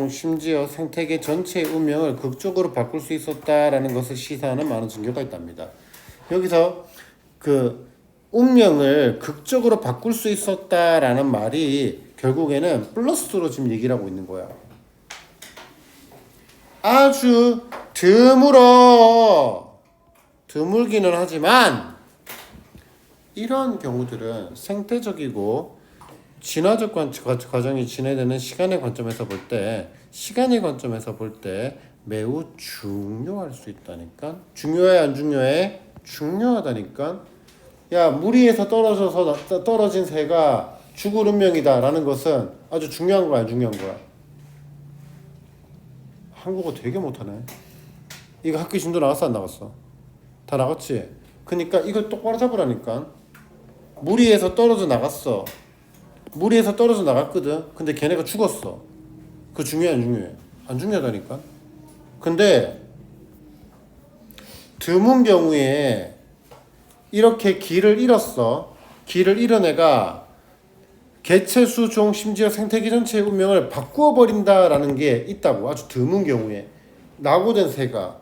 S1: 심지어 생태계 전체의 운명을 극적으로 바꿀 수 있었다라는 것을 시사하는 많은 증거가 있답니다. 여기서 그 운명을 극적으로 바꿀 수 있었다라는 말이 결국에는 플러스로 지금 얘기를 하고 있는 거야. 아주 드물기는 하지만 이런 경우들은 생태적이고 진화적 과정이 진행되는 시간의 관점에서 볼 때 매우 중요할 수 있다니까. 중요해 안 중요해? 중요하다니까. 야, 무리에서 떨어진 새가 죽을 운명이다라는 것은 아주 중요한 거야, 안 중요한 거야? 한국어 되게 못하네. 이거 학기 진도 나갔어 안 나갔어? 다 나갔지? 그러니까 이거 똑바로 잡으라니까. 무리에서 떨어져 나갔어. 무리에서 떨어져 나갔거든. 근데 걔네가 죽었어. 그거 중요해 안 중요해? 안 중요하다니까. 근데 드문 경우에 이렇게 길을 잃었어. 길을 잃은 애가 개체수, 종, 심지어 생태계 전체의 운명을 바꾸어 버린다라는 게 있다고. 아주 드문 경우에 낙오된 새가.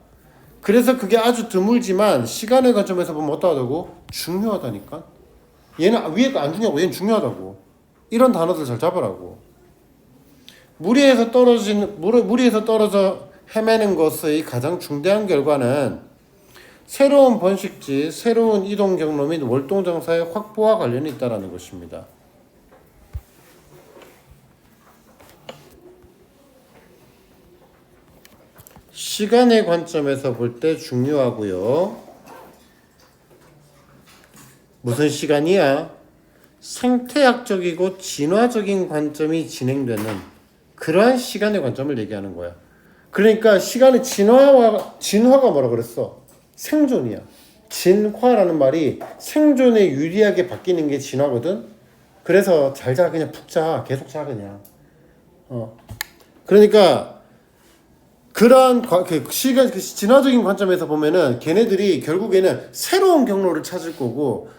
S1: 그래서 그게 아주 드물지만 시간의 관점에서 보면 어떠하다고? 중요하다니까. 얘는 위에가 안 중요하고 얘는 중요하다고. 이런 단어들 잘 잡으라고. 무리에서 떨어져 헤매는 것의 가장 중대한 결과는 새로운 번식지, 새로운 이동 경로 및 월동 정사의 확보와 관련이 있다는 것입니다. 시간의 관점에서 볼 때 중요하고요. 무슨 시간이야? 생태학적이고 진화적인 관점이 진행되는 그러한 시간의 관점을 얘기하는 거야. 그러니까 시간의 진화가 뭐라 그랬어? 생존이야. 진화라는 말이 생존에 유리하게 바뀌는 게 진화거든. 그래서 잘 자, 그냥 푹 자, 계속 자 그냥. 그러니까 그러한 시간 진화적인 관점에서 보면은 걔네들이 결국에는 새로운 경로를 찾을 거고,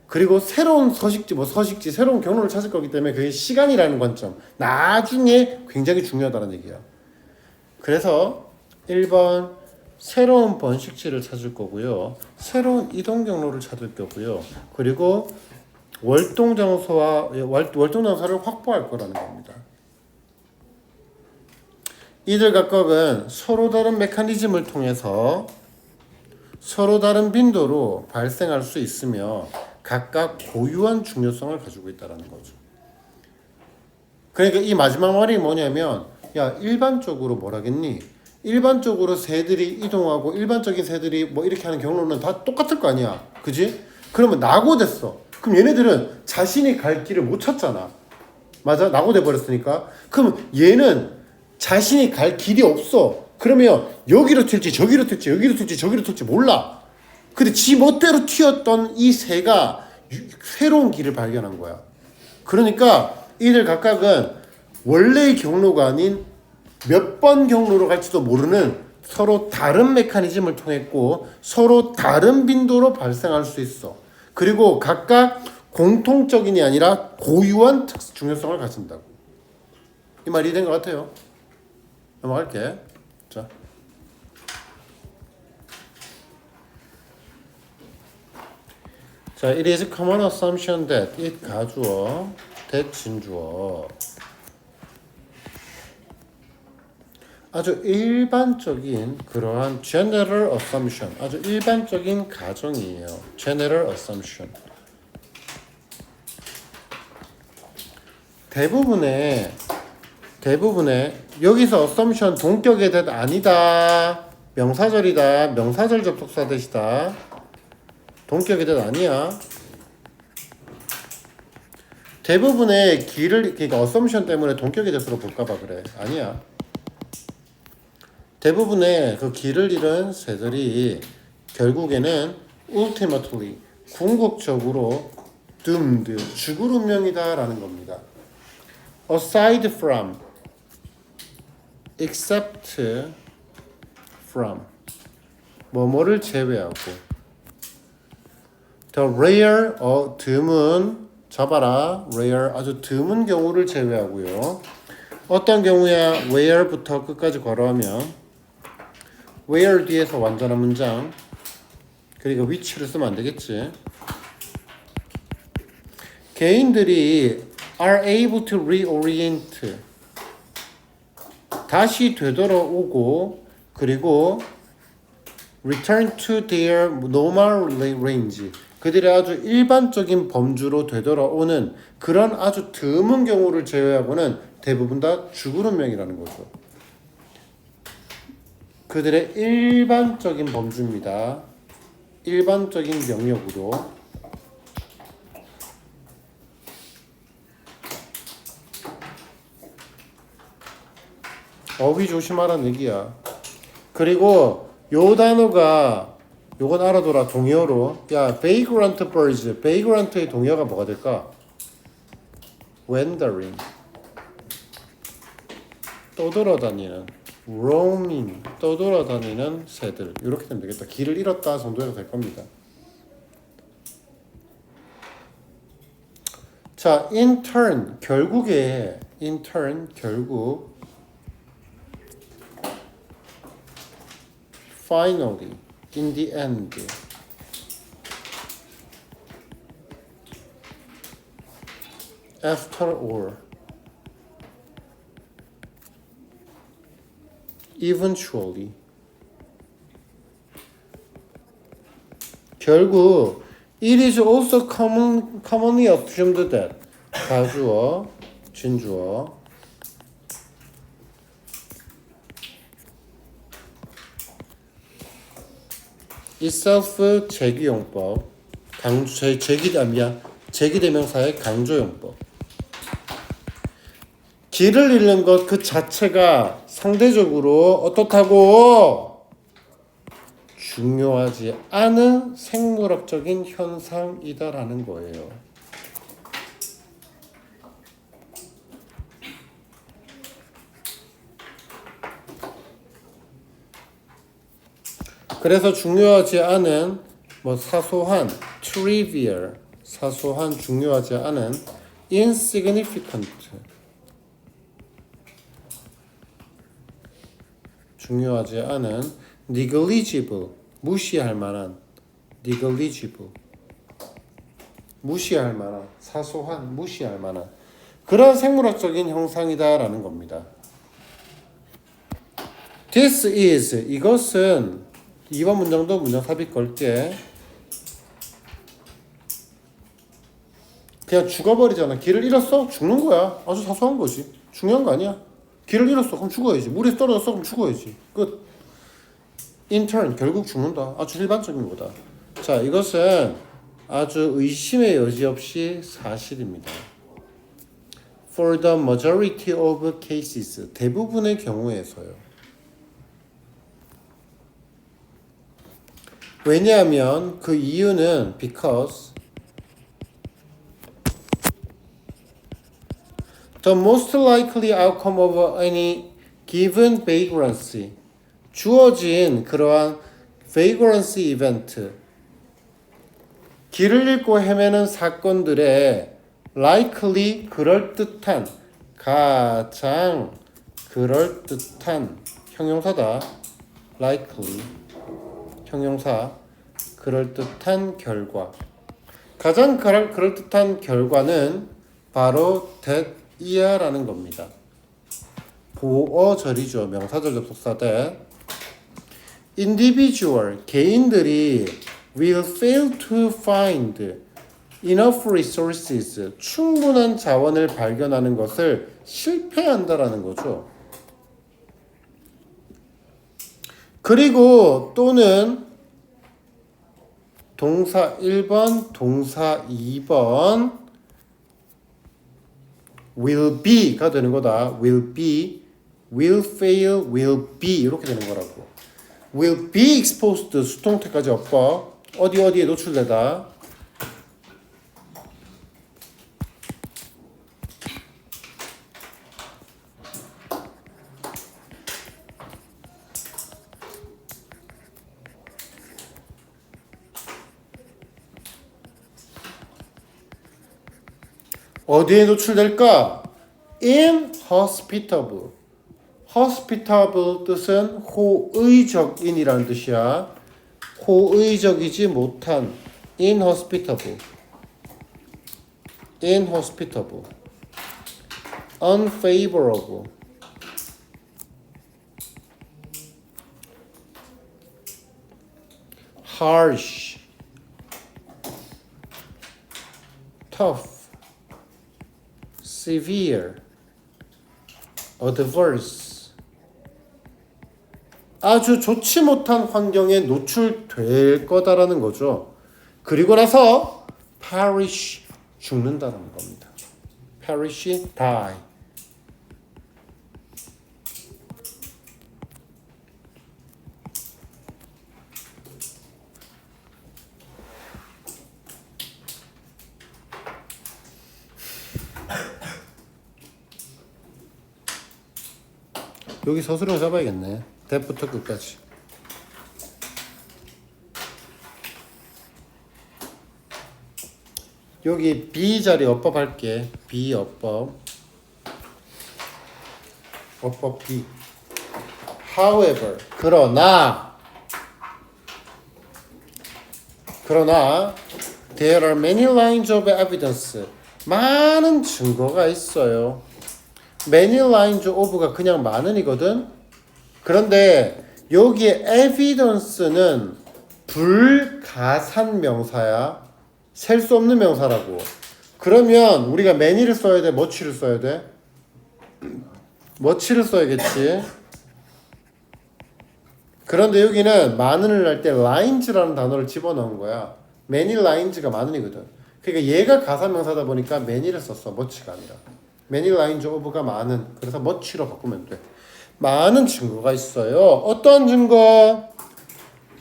S1: 그리고 새로운 서식지 새로운 경로를 찾을 거기 때문에 그게 시간이라는 관점 나중에 굉장히 중요하다는 얘기야. 그래서 1번 새로운 번식지를 찾을 거고요. 새로운 이동 경로를 찾을 거고요. 그리고 월동 장소를 확보할 거라는 겁니다. 이들 각각은 서로 다른 메커니즘을 통해서 서로 다른 빈도로 발생할 수 있으며 각각 고유한 중요성을 가지고 있다는 거죠. 그러니까 이 마지막 말이 뭐냐면, 야, 일반적으로 뭐라겠니? 일반적으로 새들이 이동하고 일반적인 새들이 뭐 이렇게 하는 경로는 다 똑같을 거 아니야. 그지? 그러면 낙오됐어. 그럼 얘네들은 자신이 갈 길을 못 찾잖아. 맞아? 낙오돼 버렸으니까. 그럼 얘는 자신이 갈 길이 없어. 그러면 여기로 튈지 저기로 튈지 여기로 튈지 저기로 튈지 몰라. 근데 지 멋대로 튀었던 이 새가 새로운 길을 발견한 거야. 그러니까 이들 각각은 원래의 경로가 아닌 몇 번 경로로 갈지도 모르는 서로 다른 메커니즘을 통했고 서로 다른 빈도로 발생할 수 있어. 그리고 각각 공통적인이 아니라 고유한 중요성을 가진다고. 이 말이 된 것 같아요. 넘어갈게. 자, it is a common assumption that it 가주어, that 진주어. 아주 일반적인 그러한 general assumption, 아주 일반적인 가정이에요. general assumption. 대부분의 여기서 assumption 동격의 that 아니다. 명사절이다. 명사절 접속사 대시다. 동격의 that 아니야. 대부분의 그러니까 assumption 때문에 동격의 that으로 볼까봐 그래. 아니야. 대부분의 그 길을 잃은 새들이 결국에는 ultimately 궁극적으로 doomed 죽을 운명이다라는 겁니다. aside from except from 뭐뭐를 제외하고 the rare 드문 잡아라 rare 아주 드문 경우를 제외하고요. 어떤 경우야 where부터 끝까지 걸어오면 where 뒤에서 완전한 문장 그러니까 which를 쓰면 안 되겠지. 개인들이 are able to reorient 다시 되돌아오고 그리고 return to their normal range 그들의 아주 일반적인 범주로 되돌아오는 그런 아주 드문 경우를 제외하고는 대부분 다 죽을 운명이라는 거죠. 그들의 일반적인 범주입니다. 일반적인 영역으로. 어휘 조심하라는 얘기야. 그리고 요 단어가 요건 알아둬라. 동의어로. 야, vagrant birds. vagrant의 동의어가 뭐가 될까? wandering. 떠돌아다니는. roaming. 떠돌아다니는 새들. 이렇게 되면 되겠다. 길을 잃었다 정도가 될 겁니다. 자, in turn. 결국에 in turn. 결국 finally. in the end. after all. eventually. 결국 it is also commonly assumed that 가주어, 진주어 itself 제기용법, 제기대명사의 강조용법. 길을 잃는 것 그 자체가 상대적으로 어떻다고 중요하지 않은 생물학적인 현상이다라는 거예요. 그래서 중요하지 않은 사소한 trivial, 사소한 중요하지 않은 insignificant, 중요하지 않은 negligible, 무시할 만한 negligible, 무시할 만한 사소한 무시할 만한 그런 생물학적인 형상이다라는 겁니다. This is, 이것은 2번 문장도 문장 삽입 걸게. 그냥 죽어버리잖아. 길을 잃었어? 죽는 거야. 아주 사소한 거지. 중요한 거 아니야. 길을 잃었어. 그럼 죽어야지. 물에 떨어졌어. 그럼 죽어야지. 끝. In turn, 결국 죽는다. 아주 일반적인 거다. 자, 이것은 아주 의심의 여지 없이 사실입니다. For the majority of cases, 대부분의 경우에서요. 왜냐하면 그 이유는 because the most likely outcome of any given vagrancy, 주어진 그러한 vagrancy event, 길을 잃고 헤매는 사건들의 likely, 그럴듯한, 가장 그럴듯한 형용사다. likely, 형용사, 그럴듯한 결과. 가장 그럴듯한 결과는 바로 that이야라는 겁니다. 보어절이죠. 명사절 접속사 that. individual, 개인들이 will fail to find enough resources, 충분한 자원을 발견하는 것을 실패한다라는 거죠. 그리고 또는 동사 1번, 동사 2번 will be가 되는 거다. will be, will fail, will be 이렇게 되는 거라고. will be exposed, 수동태까지 엎어. 어디에 노출되다. 어디에 노출될까? inhospitable. hospitable 뜻은 호의적인이라는 뜻이야. 호의적이지 못한 inhospitable. inhospitable. unfavorable. harsh. tough. severe, adverse, 아주 좋지 못한 환경에 노출될 거다라는 거죠. 그리고 나서 perish, 죽는다는 겁니다. perish, die. 여기 서술형 잡아야겠네. 대부터 끝까지. 여기 B 자리 어법 할게. B 어법. 어법 B. However, 그러나 there are many lines of evidence. 많은 증거가 있어요. many lines of가 그냥 많은이거든. 그런데 여기에 evidence는 불가산 명사야. 셀 수 없는 명사라고. 그러면 우리가 many를 써야 돼? much를 써야 돼? much를 써야겠지. 그런데 여기는 많은을 할 때 lines라는 단어를 집어넣은 거야. many lines가 많은이거든. 그러니까 얘가 가사명사다 보니까 many를 썼어. much가 아니라. many lines of가 많은. 그래서 much로 바꾸면 돼. 많은 증거가 있어요. 어떤 증거?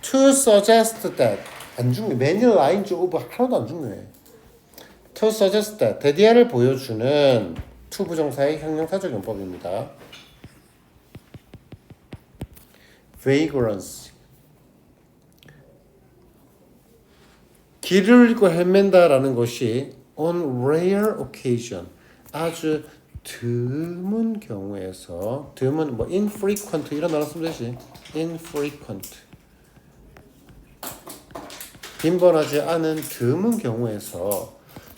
S1: To suggest that. 안 중요해. many lines of 하나도 안 중요해. To suggest that. 대디아를 보여주는 to 부정사의 형용사적 용법입니다. vagrance. 길을 잃고 헤맨다라는 것이 on rare occasion. 아주 드문 경우에서 드문 뭐 infrequent 이런 단어 쓰면 되지. infrequent. 빈번하지 않은 드문 경우에서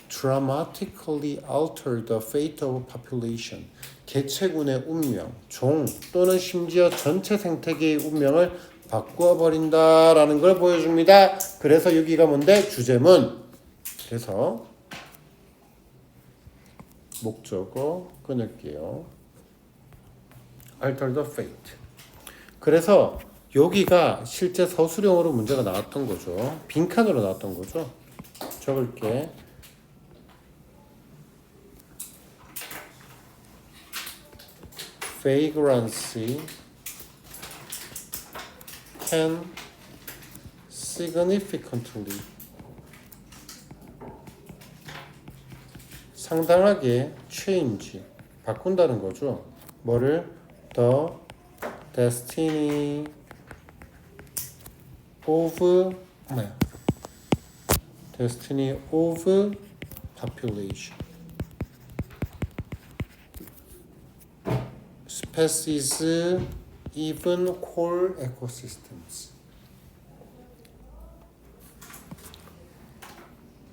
S1: dramatically alter the fate of population. 개체군의 운명, 종 또는 심지어 전체 생태계의 운명을 바꾸어 버린다라는 걸 보여줍니다. 그래서 여기가 뭔데? 주제문. 그래서 목적어 끊을게요. alter the fate. 그래서 여기가 실제 서술형으로 문제가 나왔던 거죠. 빈칸으로 나왔던 거죠. 적을게. vagrancy can significantly 상당하게 change 바꾼다는 거죠. 뭐를? the destiny of destiny of population species even core ecosystems.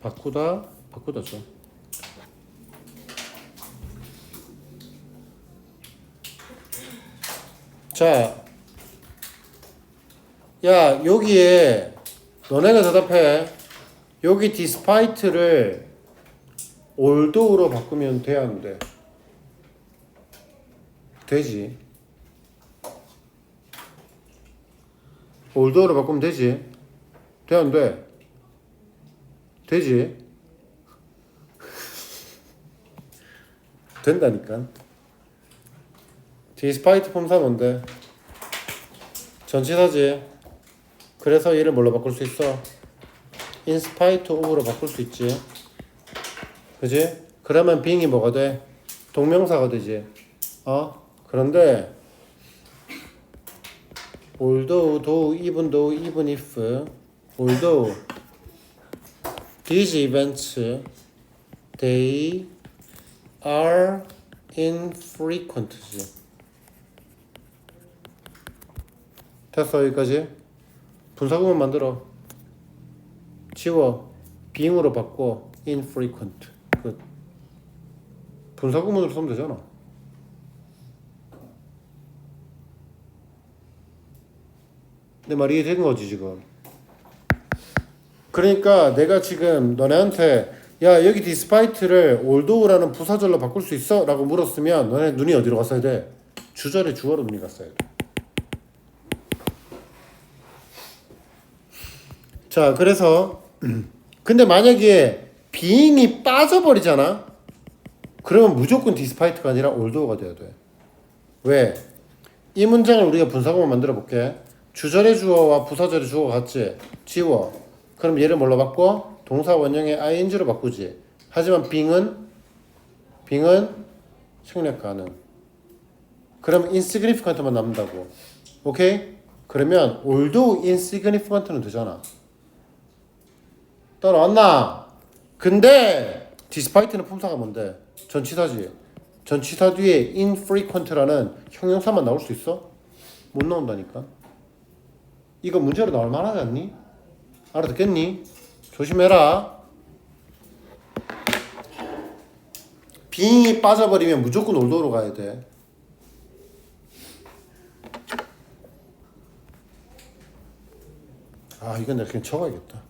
S1: 바꾸다죠. 자, 야, 여기에 너네가 대답해. 여기 despite를 although로 바꾸면 돼, 안 돼? 되지. although로 바꾸면 되지. 돼, 안 돼? 되지. 된다니까. despite 품사 뭔데? 전치사지. 그래서 얘를 뭘로 바꿀 수 있어? in spite of로 바꿀 수 있지. 그지? 그러면 being이 뭐가 돼? 동명사가 되지. 그런데 although, though, even though, even if, although these events they are infrequent. 됐어 여기까지. 분사구문 만들어. 지워. being으로 바꿔. infrequent. 끝. 분사구문으로 쓰면 되잖아. 내 말이 이해된 거지 지금. 그러니까 내가 지금 너네한테 야 여기 despite를 although라는 부사절로 바꿀 수 있어? 라고 물었으면 너네 눈이 어디로 갔어야 돼? 주절의 주어로 눈이 갔어야 돼. 자 그래서 근데 만약에 being이 빠져버리잖아? 그러면 무조건 despite가 아니라 although가 돼야 돼. 왜? 이 문장을 우리가 분사구문 만들어 볼게. 주절의 주어와 부사절의 주어가 같지? 지워. 그럼 얘를 뭘로 바꿔? 동사 원형의 ing로 바꾸지. 하지만 being은 생략 가능. 그럼 insignificant만 남는다고. 오케이? 그러면 although insignificant는 되잖아. 따라왔나? 근데 despite는 품사가 뭔데? 전치사지. 전치사 뒤에 infrequent라는 형용사만 나올 수 있어? 못 나온다니까. 이거 문제로 나올 만하지 않니? 알아듣겠니? 조심해라. being이 빠져버리면 무조건 although로 가야 돼. 이건 내가 그냥 적어야겠다.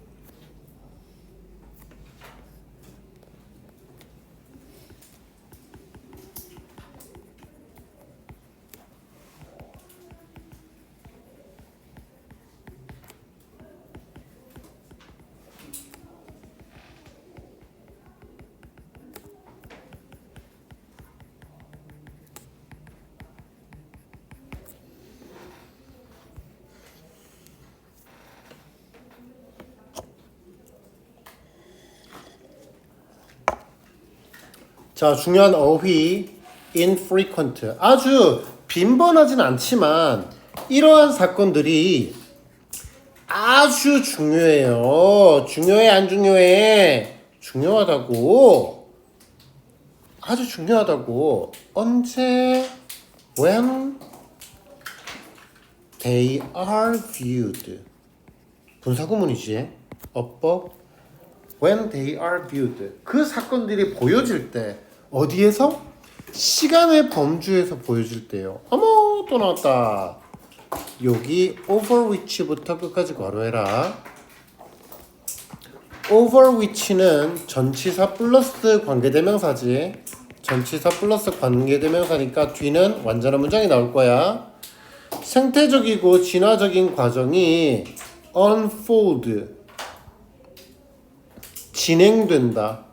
S1: 자, 중요한 어휘 infrequent. 아주 빈번하진 않지만 이러한 사건들이 아주 중요해요. 중요해, 안 중요해? 중요하다고. 아주 중요하다고. 언제? When they are viewed. 분사구문이지. above. When they are viewed. 그 사건들이 보여질 때 어디에서? 시간의 범주에서 보여질 때요. 어머, 또 나왔다. 여기 over which부터 끝까지 괄호해라. over which는 전치사 플러스 관계대명사지. 전치사 플러스 관계대명사니까 뒤는 완전한 문장이 나올 거야. 생태적이고 진화적인 과정이 unfold 진행된다.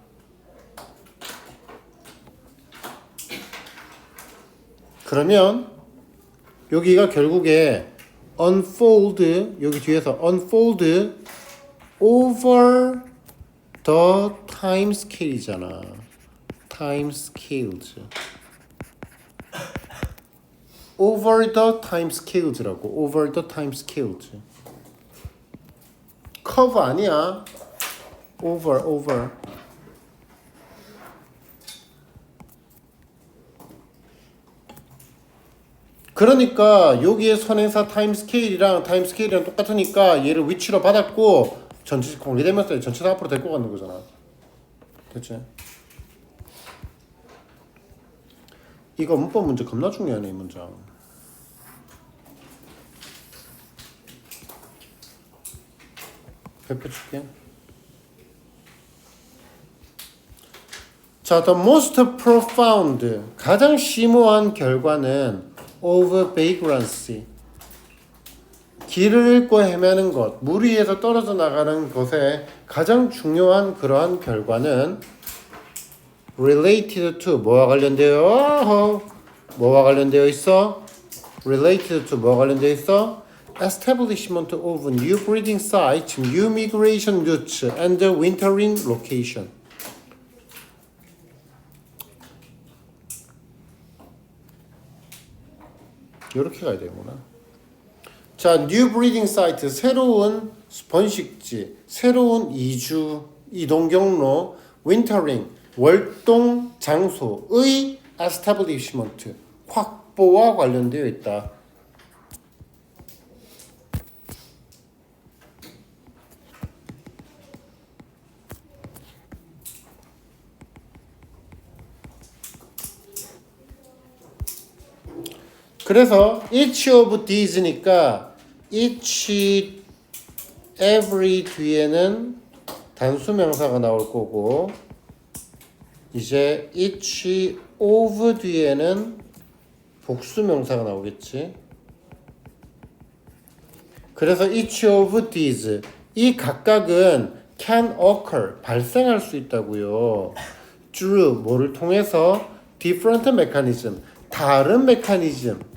S1: 그러면 여기가 결국에 unfold 여기 뒤에서 unfold over the time scale이잖아. time scales. over the time scales라고. over the time scales. curve 아니야. over. 그러니까 여기에 선행사 타임스케일이랑 똑같으니까 얘를 위치로 받았고 전체 공개되면서 전체가 앞으로 데리고 가는 거잖아. 됐지? 이거 문법 문제 겁나 중요하네. 이 문장. 몇 표 줄게. 자, the most profound 가장 심오한 결과는 of vagrancy 길을 잃고 헤매는 것, 물 위에서 떨어져 나가는 것의 가장 중요한 그러한 결과는 related to 뭐와 관련되어 있어? related to 뭐와 관련되어 있어? establishment of new breeding sites, new migration routes, and wintering location. 이렇게 가야 되구나. 자, new breeding site 새로운 번식지, 새로운 이동 경로, wintering 월동 장소의 establishment 확보와 관련되어 있다. 그래서 each of these니까 each, every 뒤에는 단수 명사가 나올 거고 이제 each of 뒤에는 복수 명사가 나오겠지. 그래서 each of these 이 각각은 can occur 발생할 수 있다고요. through 뭐를 통해서 different mechanism 다른 메커니즘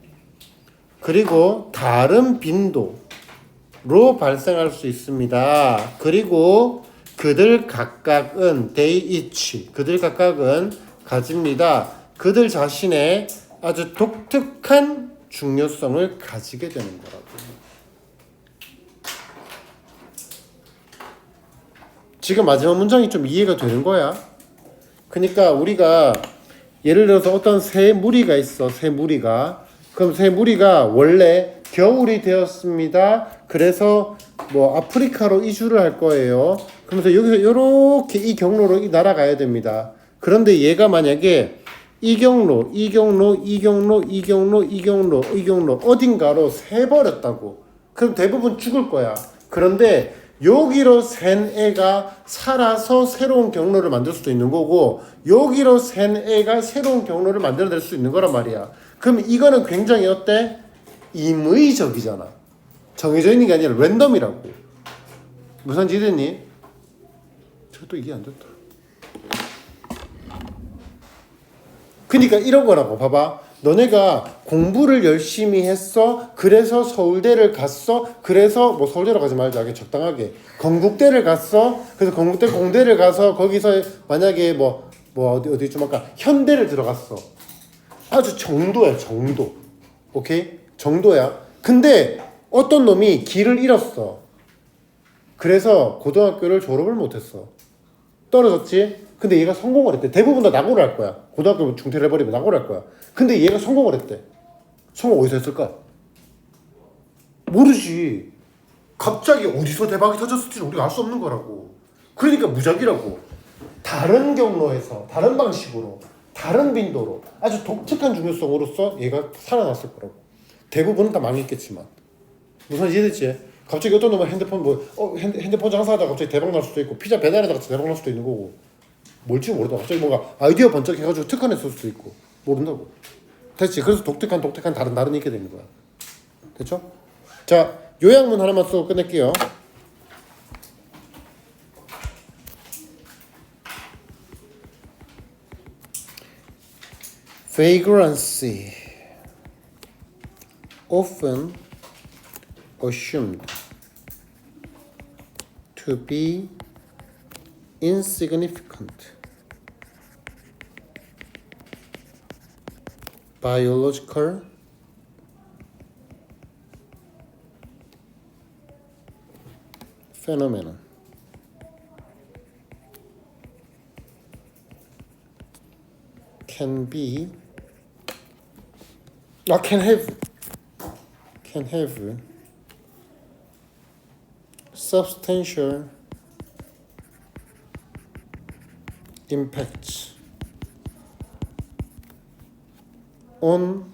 S1: 그리고 다른 빈도로 발생할 수 있습니다. 그리고 그들 각각은 they each 그들 각각은 가집니다. 그들 자신의 아주 독특한 중요성을 가지게 되는 거라고. 지금 마지막 문장이 좀 이해가 되는 거야. 그러니까 우리가 예를 들어서 어떤 새 무리가 있어. 새 무리가. 그럼 새 무리가 원래 겨울이 되었습니다. 그래서 뭐 아프리카로 이주를 할 거예요. 그러면서 여기서 이렇게 이 경로로 날아가야 됩니다. 그런데 얘가 만약에 이 경로 어딘가로 새버렸다고. 그럼 대부분 죽을 거야. 그런데 여기로 샌 애가 살아서 새로운 경로를 만들 수도 있는 거고 여기로 샌 애가 새로운 경로를 만들어낼 수 있는 거란 말이야. 그럼 이거는 굉장히 어때? 임의적이잖아. 정해져 있는 게 아니라 랜덤이라고. 무슨 지됐니? 저도 이게 안 됐다. 그러니까 이런 거라고. 봐봐. 너네가 공부를 열심히 했어. 그래서 서울대를 갔어. 그래서 뭐 서울대로 가지 말자. 적당하게. 건국대를 갔어. 그래서 건국대 공대를 가서 거기서 만약에 뭐 뭐 어디 좀 아까 현대를 들어갔어. 아주 정도야 정도. 오케이? 정도야. 근데 어떤 놈이 길을 잃었어. 그래서 고등학교를 졸업을 못했어. 떨어졌지? 근데 얘가 성공을 했대. 대부분 다 낙오를 할 거야. 고등학교 중퇴를 해버리면 낙오를 할 거야. 근데 얘가 성공을 했대. 성공 어디서 했을까? 모르지. 갑자기 어디서 대박이 터졌을지는 우리가 알 수 없는 거라고. 그러니까 무작위라고. 다른 경로에서 다른 방식으로 다른 빈도로 아주 독특한 중요성으로서 얘가 살아났을 거라고. 대부분은 다 망했겠지만 무슨 이해됐지? 갑자기 어떤 놈은 핸드폰 핸드폰 장사하다가 갑자기 대박 날 수도 있고 피자 배달하다가 대박 날 수도 있는 거고 뭘지 모르다. 갑자기 뭔가 아이디어 번쩍 해가지고 특허냈을 수도 있고 모른다고. 됐지? 그래서 독특한 다른 있게 되는 거야. 됐죠? 자, 요약문 하나만 쓰고 끝낼게요. Vagrancy often assumed to be insignificant biological phenomenon. Can have substantial impacts on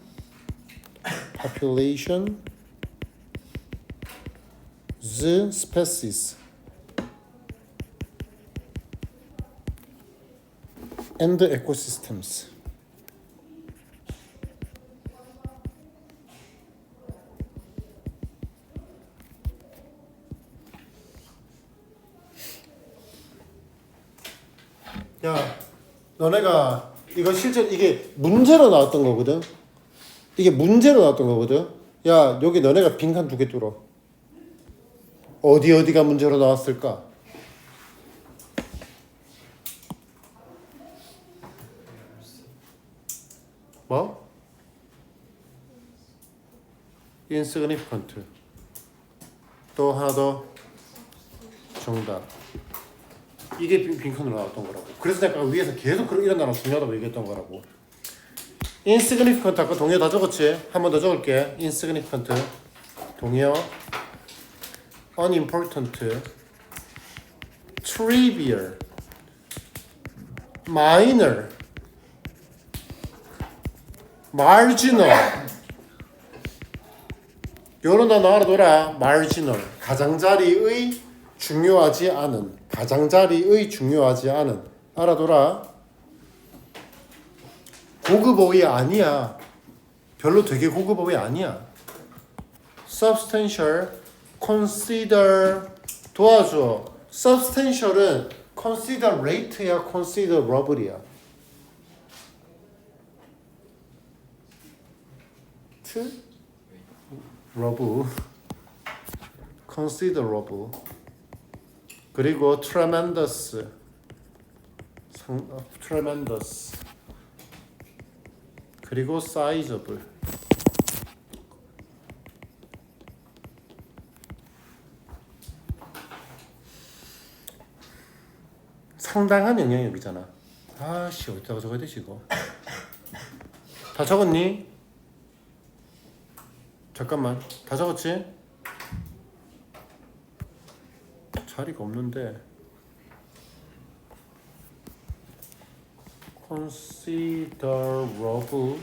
S1: population, the species, and the ecosystems. 야, 너네가 이거 실제 이게 문제로 나왔던 거거든. 이게 문제로 나왔던 거거든. 야, 여기 너네가 빈칸 2개 뚫어. 어디가 문제로 나왔을까? 뭐? insignificant. 또 하나 더. 정답. 이게 빈칸으로 나왔던 거라고. 그래서 내가 위에서 계속 이런 단어 중요하다고 얘기했던 거라고. insignificant 아까 동의어 다 적었지? 한 번 더 적을게. insignificant 동의어 unimportant trivial minor marginal 요런 단어 알아둬라. marginal 가장자리의 중요하지 않은 알아둬라. 고급 어휘 아니야. 별로 되게 고급 어휘 아니야. substantial, consider 도와줘. substantial은 considerate야, considerable이야. considerable. 그리고 tremendous. 그리고 sizable. 상당한 영향력이잖아. 아씨 어디다가 적어야 되지 이거. 다 적었니? 잠깐만 다 적었지? 자리가 없는데. considerable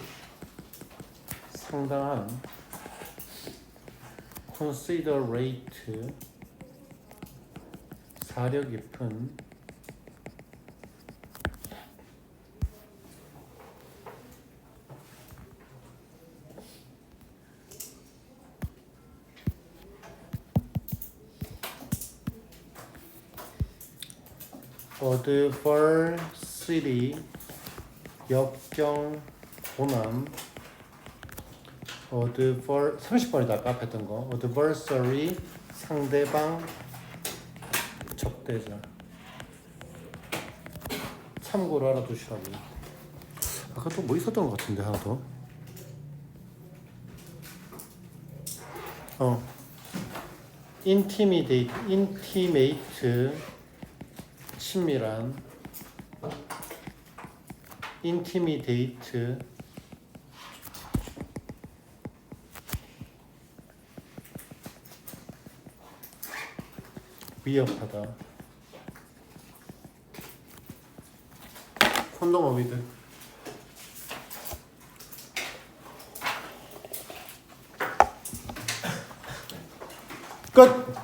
S1: 상당한 considerate 사려 깊은 adversity 역경 고난 30번이다 아까 앞에 했던 거 adversary 상대방 적대자 참고로 알아두시라고. 아까 또 뭐 있었던 것 같은데 하나 더. 인티메이트 친밀한 인티미데이트 위협하다 콘돔 어미들 끝.